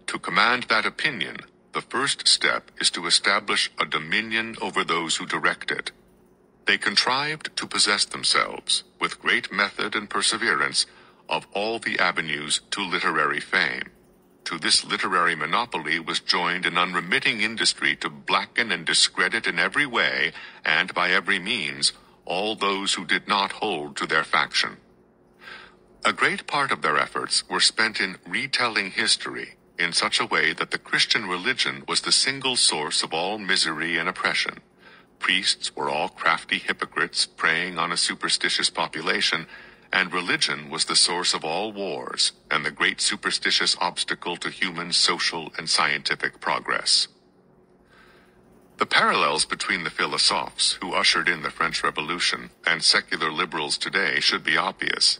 To command that opinion, the first step is to establish a dominion over those who direct it. They contrived to possess themselves, with great method and perseverance, of all the avenues to literary fame. To this literary monopoly was joined an unremitting industry to blacken and discredit in every way, and by every means, all those who did not hold to their faction. A great part of their efforts were spent in retelling history, in such a way that the Christian religion was the single source of all misery and oppression. Priests were all crafty hypocrites preying on a superstitious population, and religion was the source of all wars and the great superstitious obstacle to human social and scientific progress. The parallels between the philosophes who ushered in the French Revolution and secular liberals today should be obvious.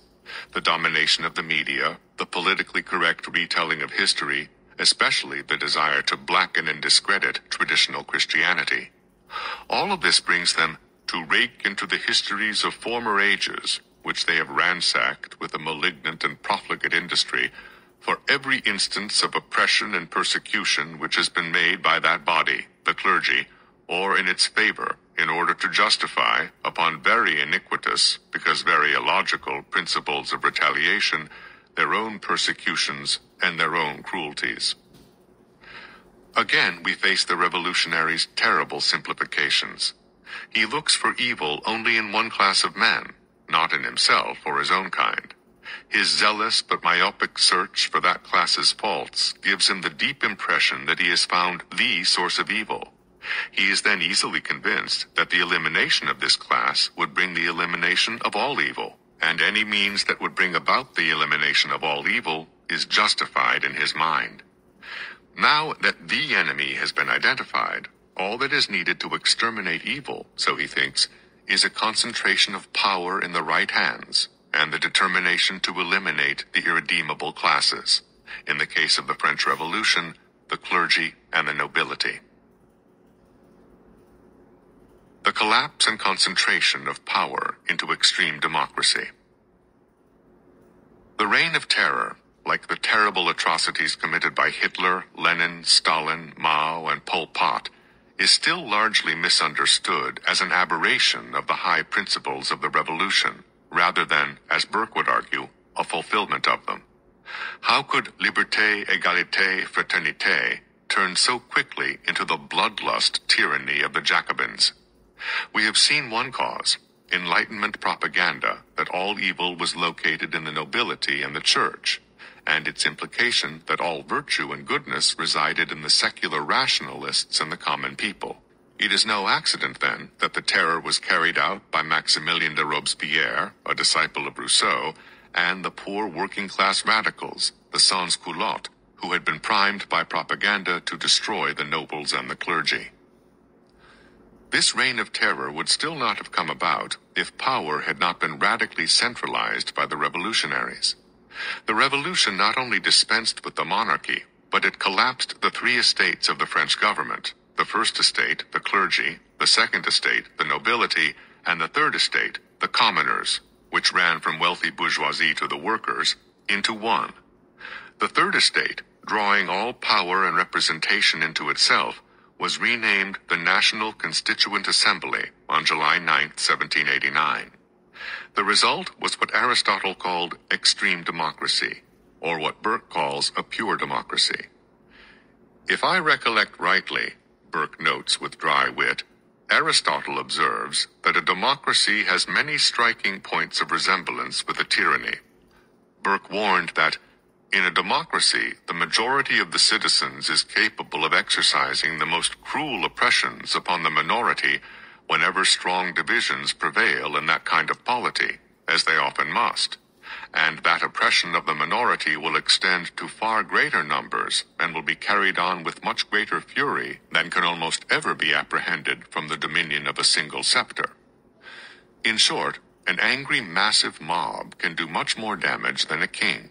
The domination of the media, the politically correct retelling of history, especially the desire to blacken and discredit traditional Christianity. All of this brings them to rake into the histories of former ages, which they have ransacked with a malignant and profligate industry, for every instance of oppression and persecution which has been made by that body, the clergy, or in its favor, in order to justify, upon very iniquitous, because very illogical, principles of retaliation, their own persecutions and their own cruelties. Again, we face the revolutionary's terrible simplifications. He looks for evil only in one class of men, not in himself or his own kind. His zealous but myopic search for that class's faults gives him the deep impression that he has found the source of evil. He is then easily convinced that the elimination of this class would bring the elimination of all evil, and any means that would bring about the elimination of all evil is justified in his mind. Now that the enemy has been identified, all that is needed to exterminate evil, so he thinks, is a concentration of power in the right hands, and the determination to eliminate the irredeemable classes, in the case of the French Revolution, the clergy and the nobility. The collapse and concentration of power into extreme democracy. The Reign of Terror, like the terrible atrocities committed by Hitler, Lenin, Stalin, Mao, and Pol Pot, is still largely misunderstood as an aberration of the high principles of the revolution, rather than, as Burke would argue, a fulfillment of them. How could liberté, égalité, fraternité turn so quickly into the bloodlust tyranny of the Jacobins? We have seen one cause. Enlightenment propaganda that all evil was located in the nobility and the church, and its implication that all virtue and goodness resided in the secular rationalists and the common people. It is no accident, then, that the terror was carried out by Maximilien de Robespierre, a disciple of Rousseau, and the poor working-class radicals, the sans-culottes, who had been primed by propaganda to destroy the nobles and the clergy. This reign of terror would still not have come about if power had not been radically centralized by the revolutionaries. The revolution not only dispensed with the monarchy, but it collapsed the three estates of the French government: the first estate, the clergy; the second estate, the nobility; and the third estate, the commoners, which ran from wealthy bourgeoisie to the workers, into one. The third estate, drawing all power and representation into itself, was renamed the National Constituent Assembly on July 9, 1789. The result was what Aristotle called extreme democracy, or what Burke calls a pure democracy. If I recollect rightly, Burke notes with dry wit, Aristotle observes that a democracy has many striking points of resemblance with a tyranny. Burke warned that, in a democracy, the majority of the citizens is capable of exercising the most cruel oppressions upon the minority whenever strong divisions prevail in that kind of polity, as they often must, and that oppression of the minority will extend to far greater numbers and will be carried on with much greater fury than can almost ever be apprehended from the dominion of a single scepter. In short, an angry massive mob can do much more damage than a king.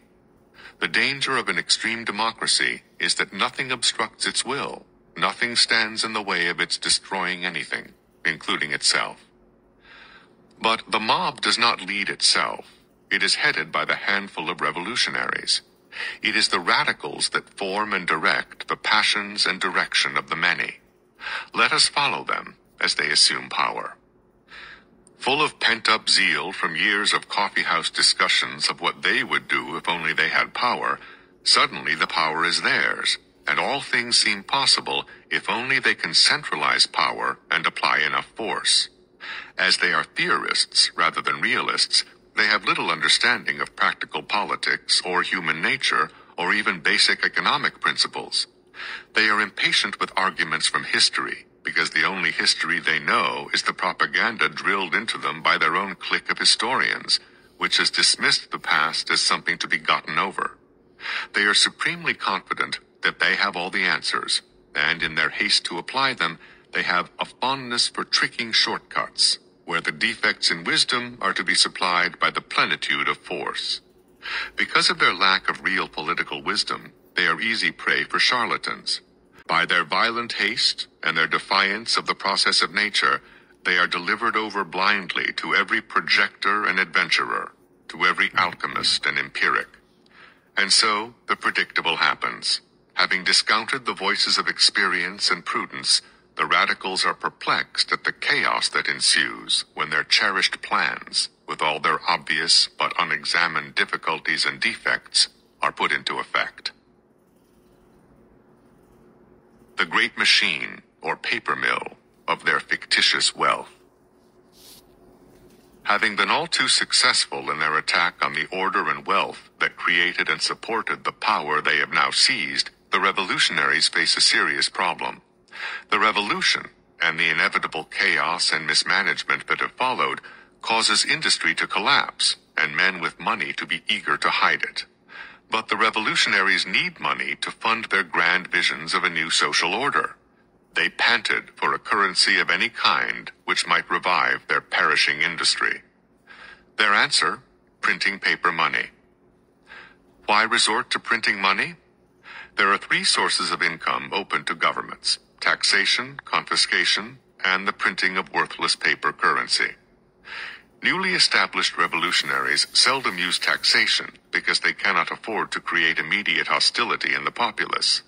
The danger of an extreme democracy is that nothing obstructs its will, nothing stands in the way of its destroying anything, including itself. But the mob does not lead itself. It is headed by the handful of revolutionaries. It is the radicals that form and direct the passions and direction of the many. Let us follow them as they assume power. Full of pent-up zeal from years of coffee-house discussions of what they would do if only they had power, suddenly the power is theirs, and all things seem possible if only they can centralize power and apply enough force. As they are theorists rather than realists, they have little understanding of practical politics or human nature or even basic economic principles. They are impatient with arguments from history, because the only history they know is the propaganda drilled into them by their own clique of historians, which has dismissed the past as something to be gotten over. They are supremely confident that they have all the answers, and in their haste to apply them, they have a fondness for tricking shortcuts, where the defects in wisdom are to be supplied by the plenitude of force. Because of their lack of real political wisdom, they are easy prey for charlatans. By their violent haste and their defiance of the process of nature, they are delivered over blindly to every projector and adventurer, to every alchemist and empiric. And so the predictable happens. Having discounted the voices of experience and prudence, the radicals are perplexed at the chaos that ensues when their cherished plans, with all their obvious but unexamined difficulties and defects, are put into effect. The great machine, or paper mill, of their fictitious wealth. Having been all too successful in their attack on the order and wealth that created and supported the power they have now seized, the revolutionaries face a serious problem. The revolution, and the inevitable chaos and mismanagement that have followed, causes industry to collapse, and men with money to be eager to hide it. But the revolutionaries need money to fund their grand visions of a new social order. They panted for a currency of any kind which might revive their perishing industry. Their answer: printing paper money. Why resort to printing money? There are three sources of income open to governments: taxation, confiscation, and the printing of worthless paper currency. Newly established revolutionaries seldom use taxation because they cannot afford to create immediate hostility in the populace.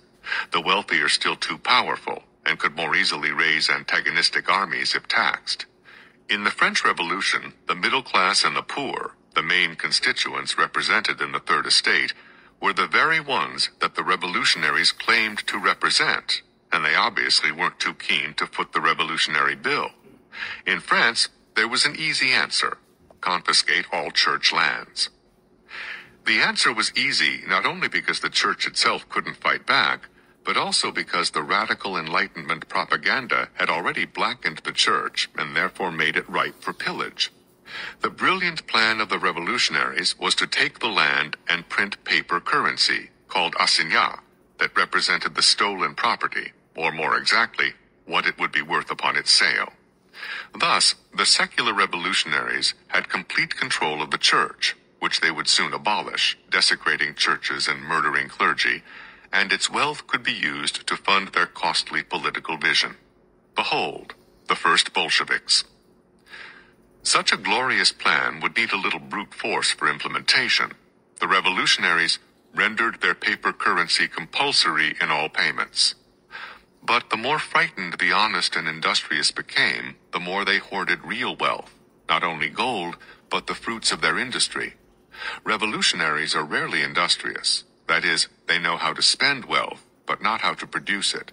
The wealthy are still too powerful and could more easily raise antagonistic armies if taxed. In the French Revolution, the middle class and the poor, the main constituents represented in the Third Estate, were the very ones that the revolutionaries claimed to represent, and they obviously weren't too keen to foot the revolutionary bill. In France, there was an easy answer: confiscate all church lands. The answer was easy not only because the church itself couldn't fight back, but also because the radical Enlightenment propaganda had already blackened the church and therefore made it ripe for pillage. The brilliant plan of the revolutionaries was to take the land and print paper currency, called assignat, that represented the stolen property, or more exactly, what it would be worth upon its sale. Thus, the secular revolutionaries had complete control of the church, which they would soon abolish, desecrating churches and murdering clergy, and its wealth could be used to fund their costly political vision. Behold, the first Bolsheviks. Such a glorious plan would need a little brute force for implementation. The revolutionaries rendered their paper currency compulsory in all payments. But the more frightened the honest and industrious became, the more they hoarded real wealth, not only gold, but the fruits of their industry. Revolutionaries are rarely industrious. That is, they know how to spend wealth, but not how to produce it.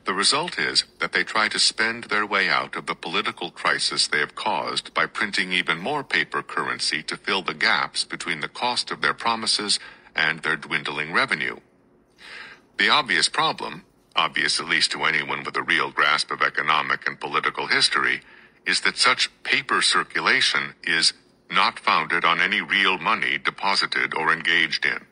The result is that they try to spend their way out of the political crisis they have caused by printing even more paper currency to fill the gaps between the cost of their promises and their dwindling revenue. The obvious problem, obvious at least to anyone with a real grasp of economic and political history, is that such paper circulation is not founded on any real money deposited or engaged in.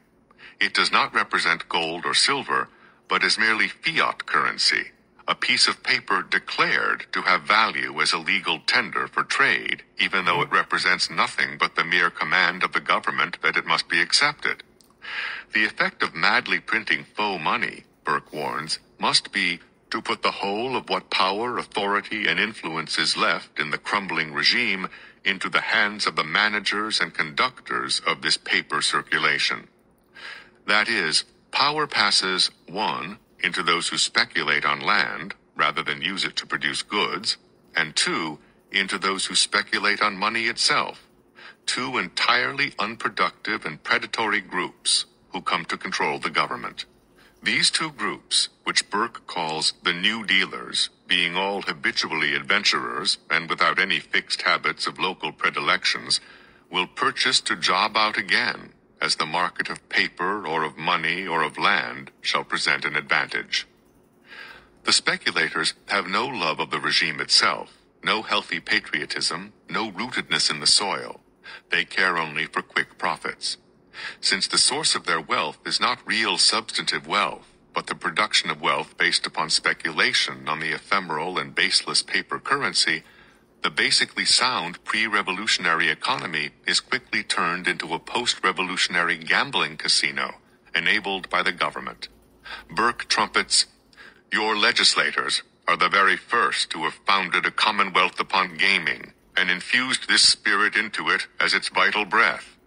It does not represent gold or silver, but is merely fiat currency, a piece of paper declared to have value as a legal tender for trade, even though it represents nothing but the mere command of the government that it must be accepted. The effect of madly printing faux money, Burke warns, must be to put the whole of what power, authority, and influence is left in the crumbling regime into the hands of the managers and conductors of this paper circulation. That is, power passes, 1, into those who speculate on land, rather than use it to produce goods, and 2, into those who speculate on money itself, 2 entirely unproductive and predatory groups who come to control the government. These 2 groups, which Burke calls the New Dealers, being all habitually adventurers and without any fixed habits of local predilections, will purchase to job out again, as the market of paper or of money or of land shall present an advantage. The speculators have no love of the regime itself, no healthy patriotism, no rootedness in the soil. They care only for quick profits. Since the source of their wealth is not real substantive wealth, but the production of wealth based upon speculation on the ephemeral and baseless paper currency, the basically sound pre-revolutionary economy is quickly turned into a post-revolutionary gambling casino, enabled by the government. Burke trumpets, "Your legislators are the very first to have founded a commonwealth upon gaming, and infused this spirit into it as its vital breath.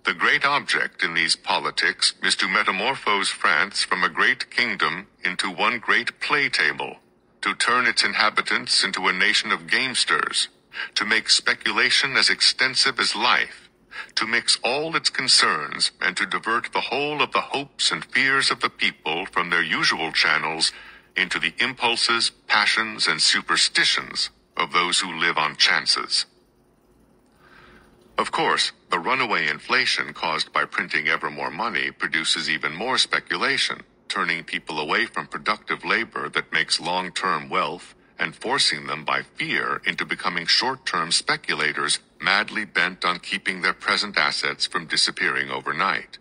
The great object in these politics is to metamorphose France from a great kingdom into one great play table, to turn its inhabitants into a nation of gamesters, to make speculation as extensive as life, to mix all its concerns, and to divert the whole of the hopes and fears of the people from their usual channels into the impulses, passions, and superstitions of those who live on chances." Of course, the runaway inflation caused by printing ever more money produces even more speculation, turning people away from productive labor that makes long-term wealth and forcing them by fear into becoming short-term speculators madly bent on keeping their present assets from disappearing overnight.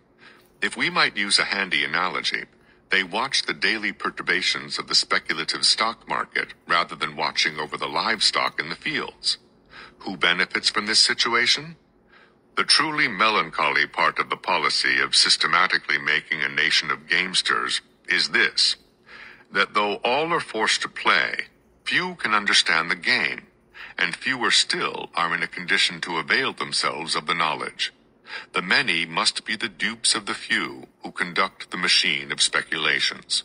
If we might use a handy analogy, they watch the daily perturbations of the speculative stock market rather than watching over the livestock in the fields. Who benefits from this situation? The truly melancholy part of the policy of systematically making a nation of gamesters is this, that though all are forced to play, few can understand the game, and fewer still are in a condition to avail themselves of the knowledge. The many must be the dupes of the few who conduct the machine of speculations.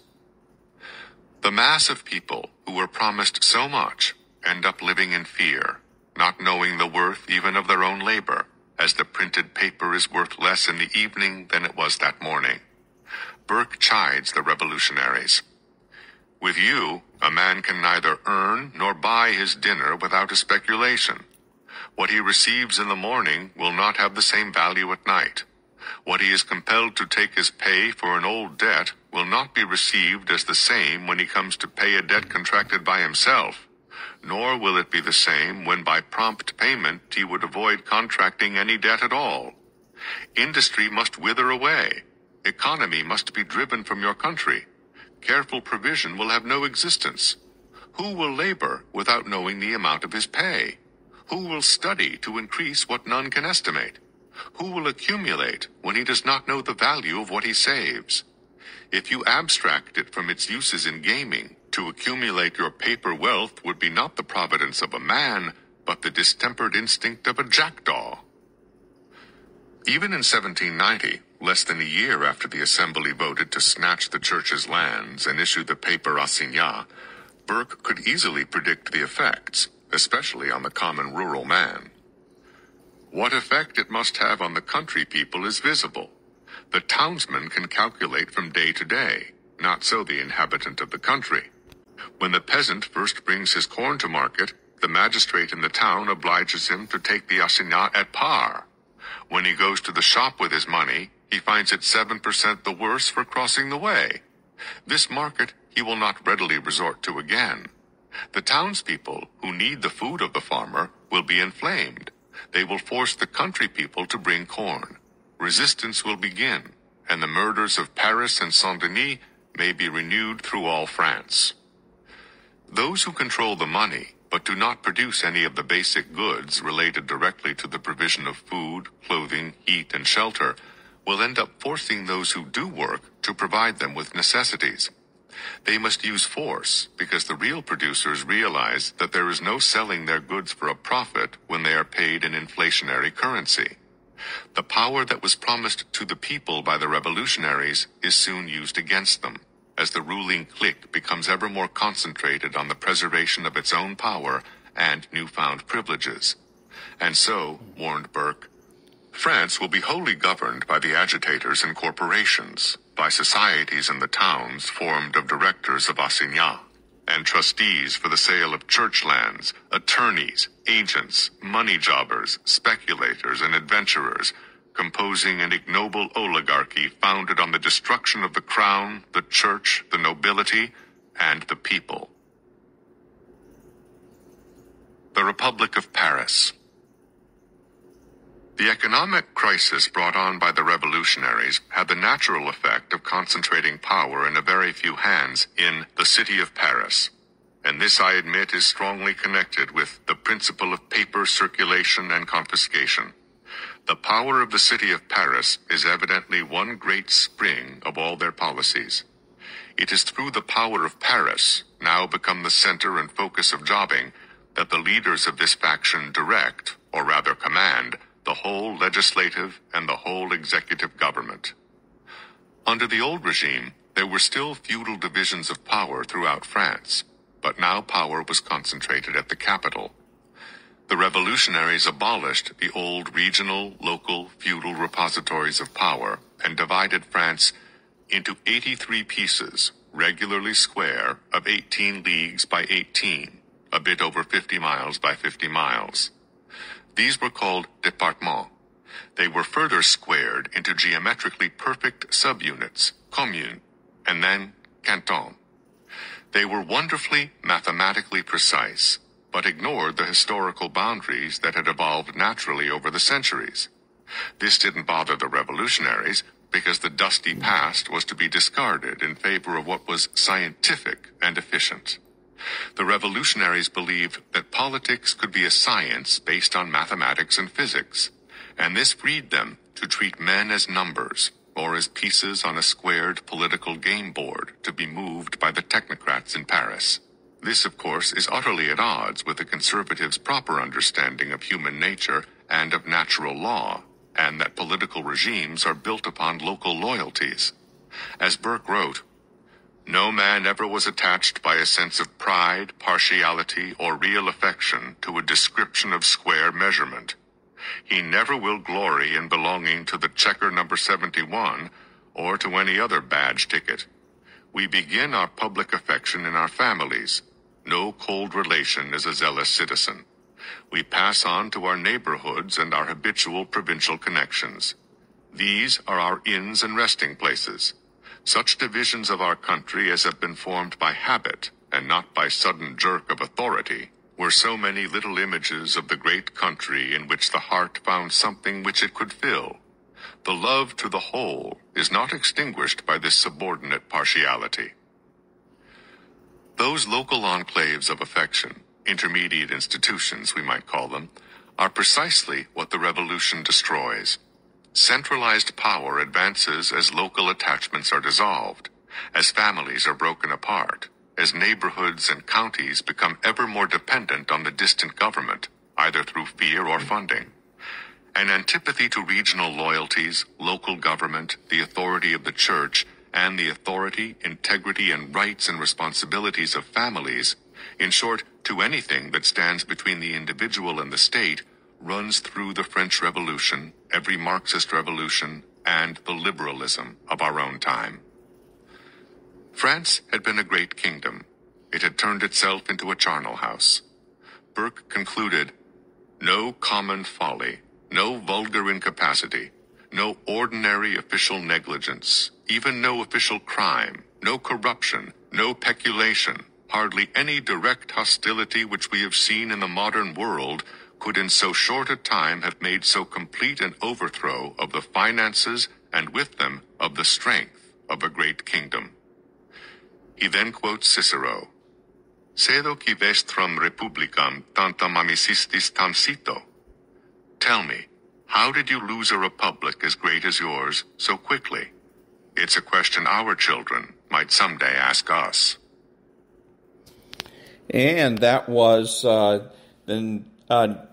The mass of people who were promised so much end up living in fear, not knowing the worth even of their own labor, as the printed paper is worth less in the evening than it was that morning. Burke chides the revolutionaries. "With you, a man can neither earn nor buy his dinner without a speculation. What he receives in the morning will not have the same value at night. What he is compelled to take as pay for an old debt will not be received as the same when he comes to pay a debt contracted by himself, nor will it be the same when by prompt payment he would avoid contracting any debt at all. Industry must wither away. Economy must be driven from your country. Careful provision will have no existence. Who will labor without knowing the amount of his pay? Who will study to increase what none can estimate? Who will accumulate when he does not know the value of what he saves? If you abstract it from its uses in gaming, to accumulate your paper wealth would be not the providence of a man, but the distempered instinct of a jackdaw. Even in 1790, less than a year after the Assembly voted to snatch the Church's lands and issue the paper assignat, Burke could easily predict the effects, especially on the common rural man. What effect it must have on the country people is visible. The townsman can calculate from day to day, not so the inhabitant of the country. When the peasant first brings his corn to market, the magistrate in the town obliges him to take the assignat at par. When he goes to the shop with his money, he finds it 7% the worse for crossing the way. This market he will not readily resort to again. The townspeople, who need the food of the farmer, will be inflamed. They will force the country people to bring corn. Resistance will begin, and the murders of Paris and Saint-Denis may be renewed through all France. Those who control the money, but do not produce any of the basic goods related directly to the provision of food, clothing, heat, and shelter, will end up forcing those who do work to provide them with necessities. They must use force because the real producers realize that there is no selling their goods for a profit when they are paid in inflationary currency. The power that was promised to the people by the revolutionaries is soon used against them, as the ruling clique becomes ever more concentrated on the preservation of its own power and newfound privileges. And so, warned Burke, France will be wholly governed by the agitators and corporations, by societies in the towns formed of directors of assignats, and trustees for the sale of church lands, attorneys, agents, money jobbers, speculators, and adventurers, composing an ignoble oligarchy founded on the destruction of the crown, the church, the nobility, and the people. The Republic of Paris. The economic crisis brought on by the revolutionaries had the natural effect of concentrating power in a very few hands in the city of Paris. And this, I admit, is strongly connected with the principle of paper circulation and confiscation. The power of the city of Paris is evidently one great spring of all their policies. It is through the power of Paris, now become the center and focus of jobbing, that the leaders of this faction direct, or rather command, the whole legislative and the whole executive government. Under the old regime, there were still feudal divisions of power throughout France, but now power was concentrated at the capital. The revolutionaries abolished the old regional, local, feudal repositories of power and divided France into 83 pieces, regularly square, of 18 leagues by 18, a bit over 50 miles by 50 miles. These were called départements. They were further squared into geometrically perfect subunits, communes, and then cantons. They were wonderfully mathematically precise, but ignored the historical boundaries that had evolved naturally over the centuries. This didn't bother the revolutionaries, because the dusty past was to be discarded in favor of what was scientific and efficient. The revolutionaries believed that politics could be a science based on mathematics and physics, and this freed them to treat men as numbers, or as pieces on a squared political game board to be moved by the technocrats in Paris. This, of course, is utterly at odds with the conservatives' proper understanding of human nature and of natural law, and that political regimes are built upon local loyalties. As Burke wrote, "No man ever was attached by a sense of pride, partiality, or real affection to a description of square measurement. He never will glory in belonging to the checker number 71 or to any other badge ticket. We begin our public affection in our families. No cold relation is a zealous citizen. We pass on to our neighborhoods and our habitual provincial connections. These are our inns and resting places. Such divisions of our country as have been formed by habit and not by sudden jerk of authority were so many little images of the great country in which the heart found something which it could fill. The love to the whole is not extinguished by this subordinate partiality. Those local enclaves of affection, intermediate institutions we might call them, are precisely what the revolution destroys. Centralized power advances as local attachments are dissolved, as families are broken apart, as neighborhoods and counties become ever more dependent on the distant government, either through fear or funding. An antipathy to regional loyalties, local government, the authority of the church, and the authority, integrity, and rights and responsibilities of families, in short, to anything that stands between the individual and the state, runs through the French Revolution, every Marxist revolution, and the liberalism of our own time. France had been a great kingdom. It had turned itself into a charnel house. Burke concluded, "No common folly, no vulgar incapacity, no ordinary official negligence, even no official crime, no corruption, no peculation, hardly any direct hostility which we have seen in the modern world could in so short a time have made so complete an overthrow of the finances and with them of the strength of a great kingdom." He then quotes Cicero, "Cedo qui vestram republicam tantam amisistis tam cito." Tell me, how did you lose a republic as great as yours so quickly? It's a question our children might someday ask us. And that was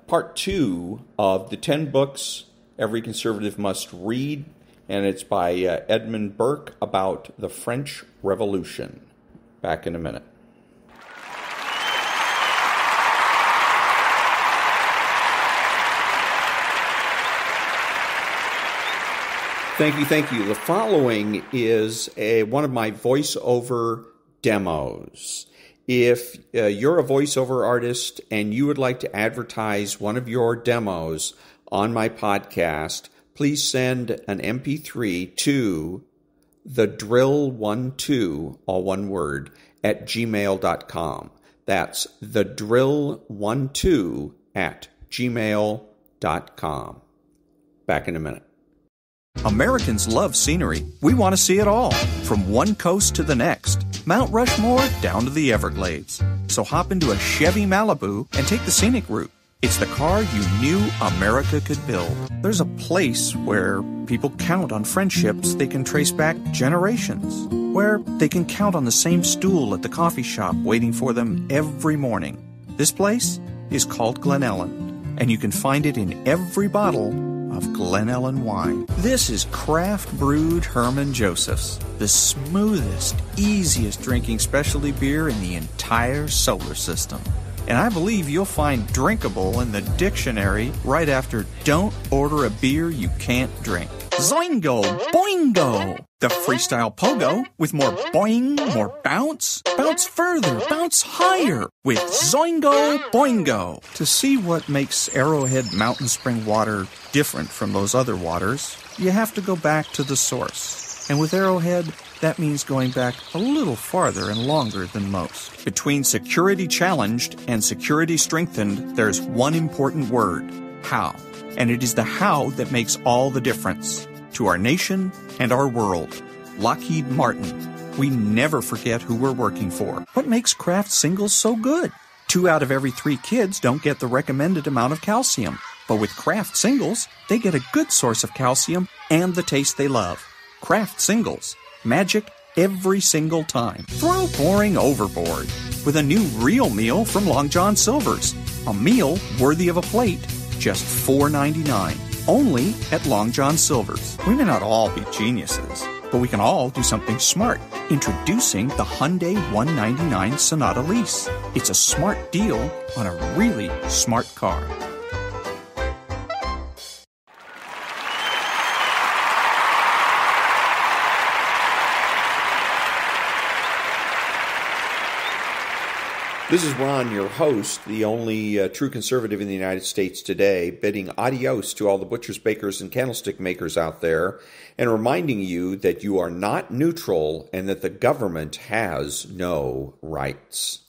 part 2 of the 10 books every conservative must read, and it's by Edmund Burke about the French Revolution. Back in a minute. Thank you. The following is one of my voiceover demos. If you're a voiceover artist and you would like to advertise one of your demos on my podcast, please send an MP3 to thedrill12, all one word, at gmail.com. That's thedrill12 at gmail.com. Back in a minute. Americans love scenery. We want to see it all, from one coast to the next, Mount Rushmore down to the Everglades. So hop into a Chevy Malibu and take the scenic route. It's the car you knew America could build. There's a place where people count on friendships they can trace back generations, where they can count on the same stool at the coffee shop waiting for them every morning. This place is called Glen Ellen, and you can find it in every bottle of Glen Ellen wine. This is craft brewed Herman Joseph's, the smoothest, easiest drinking specialty beer in the entire solar system. And I believe you'll find drinkable in the dictionary right after don't order a beer you can't drink. Zoingo! Boingo! The freestyle pogo with more boing, more bounce. Bounce further, bounce higher with Zoingo Boingo. To see what makes Arrowhead Mountain Spring water different from those other waters, you have to go back to the source. And with Arrowhead, that means going back a little farther and longer than most. Between security challenged and security strengthened, there's one important word: how. And it is the how that makes all the difference to our nation and our world. Lockheed Martin. We never forget who we're working for. What makes Kraft Singles so good? 2 out of every 3 kids don't get the recommended amount of calcium. But with Kraft Singles, they get a good source of calcium and the taste they love. Kraft Singles. Magic every single time. Throw boring overboard with a new real meal from Long John Silver's. A meal worthy of a plate, just $4.99. Only at Long John Silver's. We may not all be geniuses, but we can all do something smart. Introducing the Hyundai 199 Sonata Lease. It's a smart deal on a really smart car. This is Ron, your host, the only true conservative in the United States today, bidding adios to all the butchers, bakers, and candlestick makers out there, and reminding you that you are not neutral and that the government has no rights.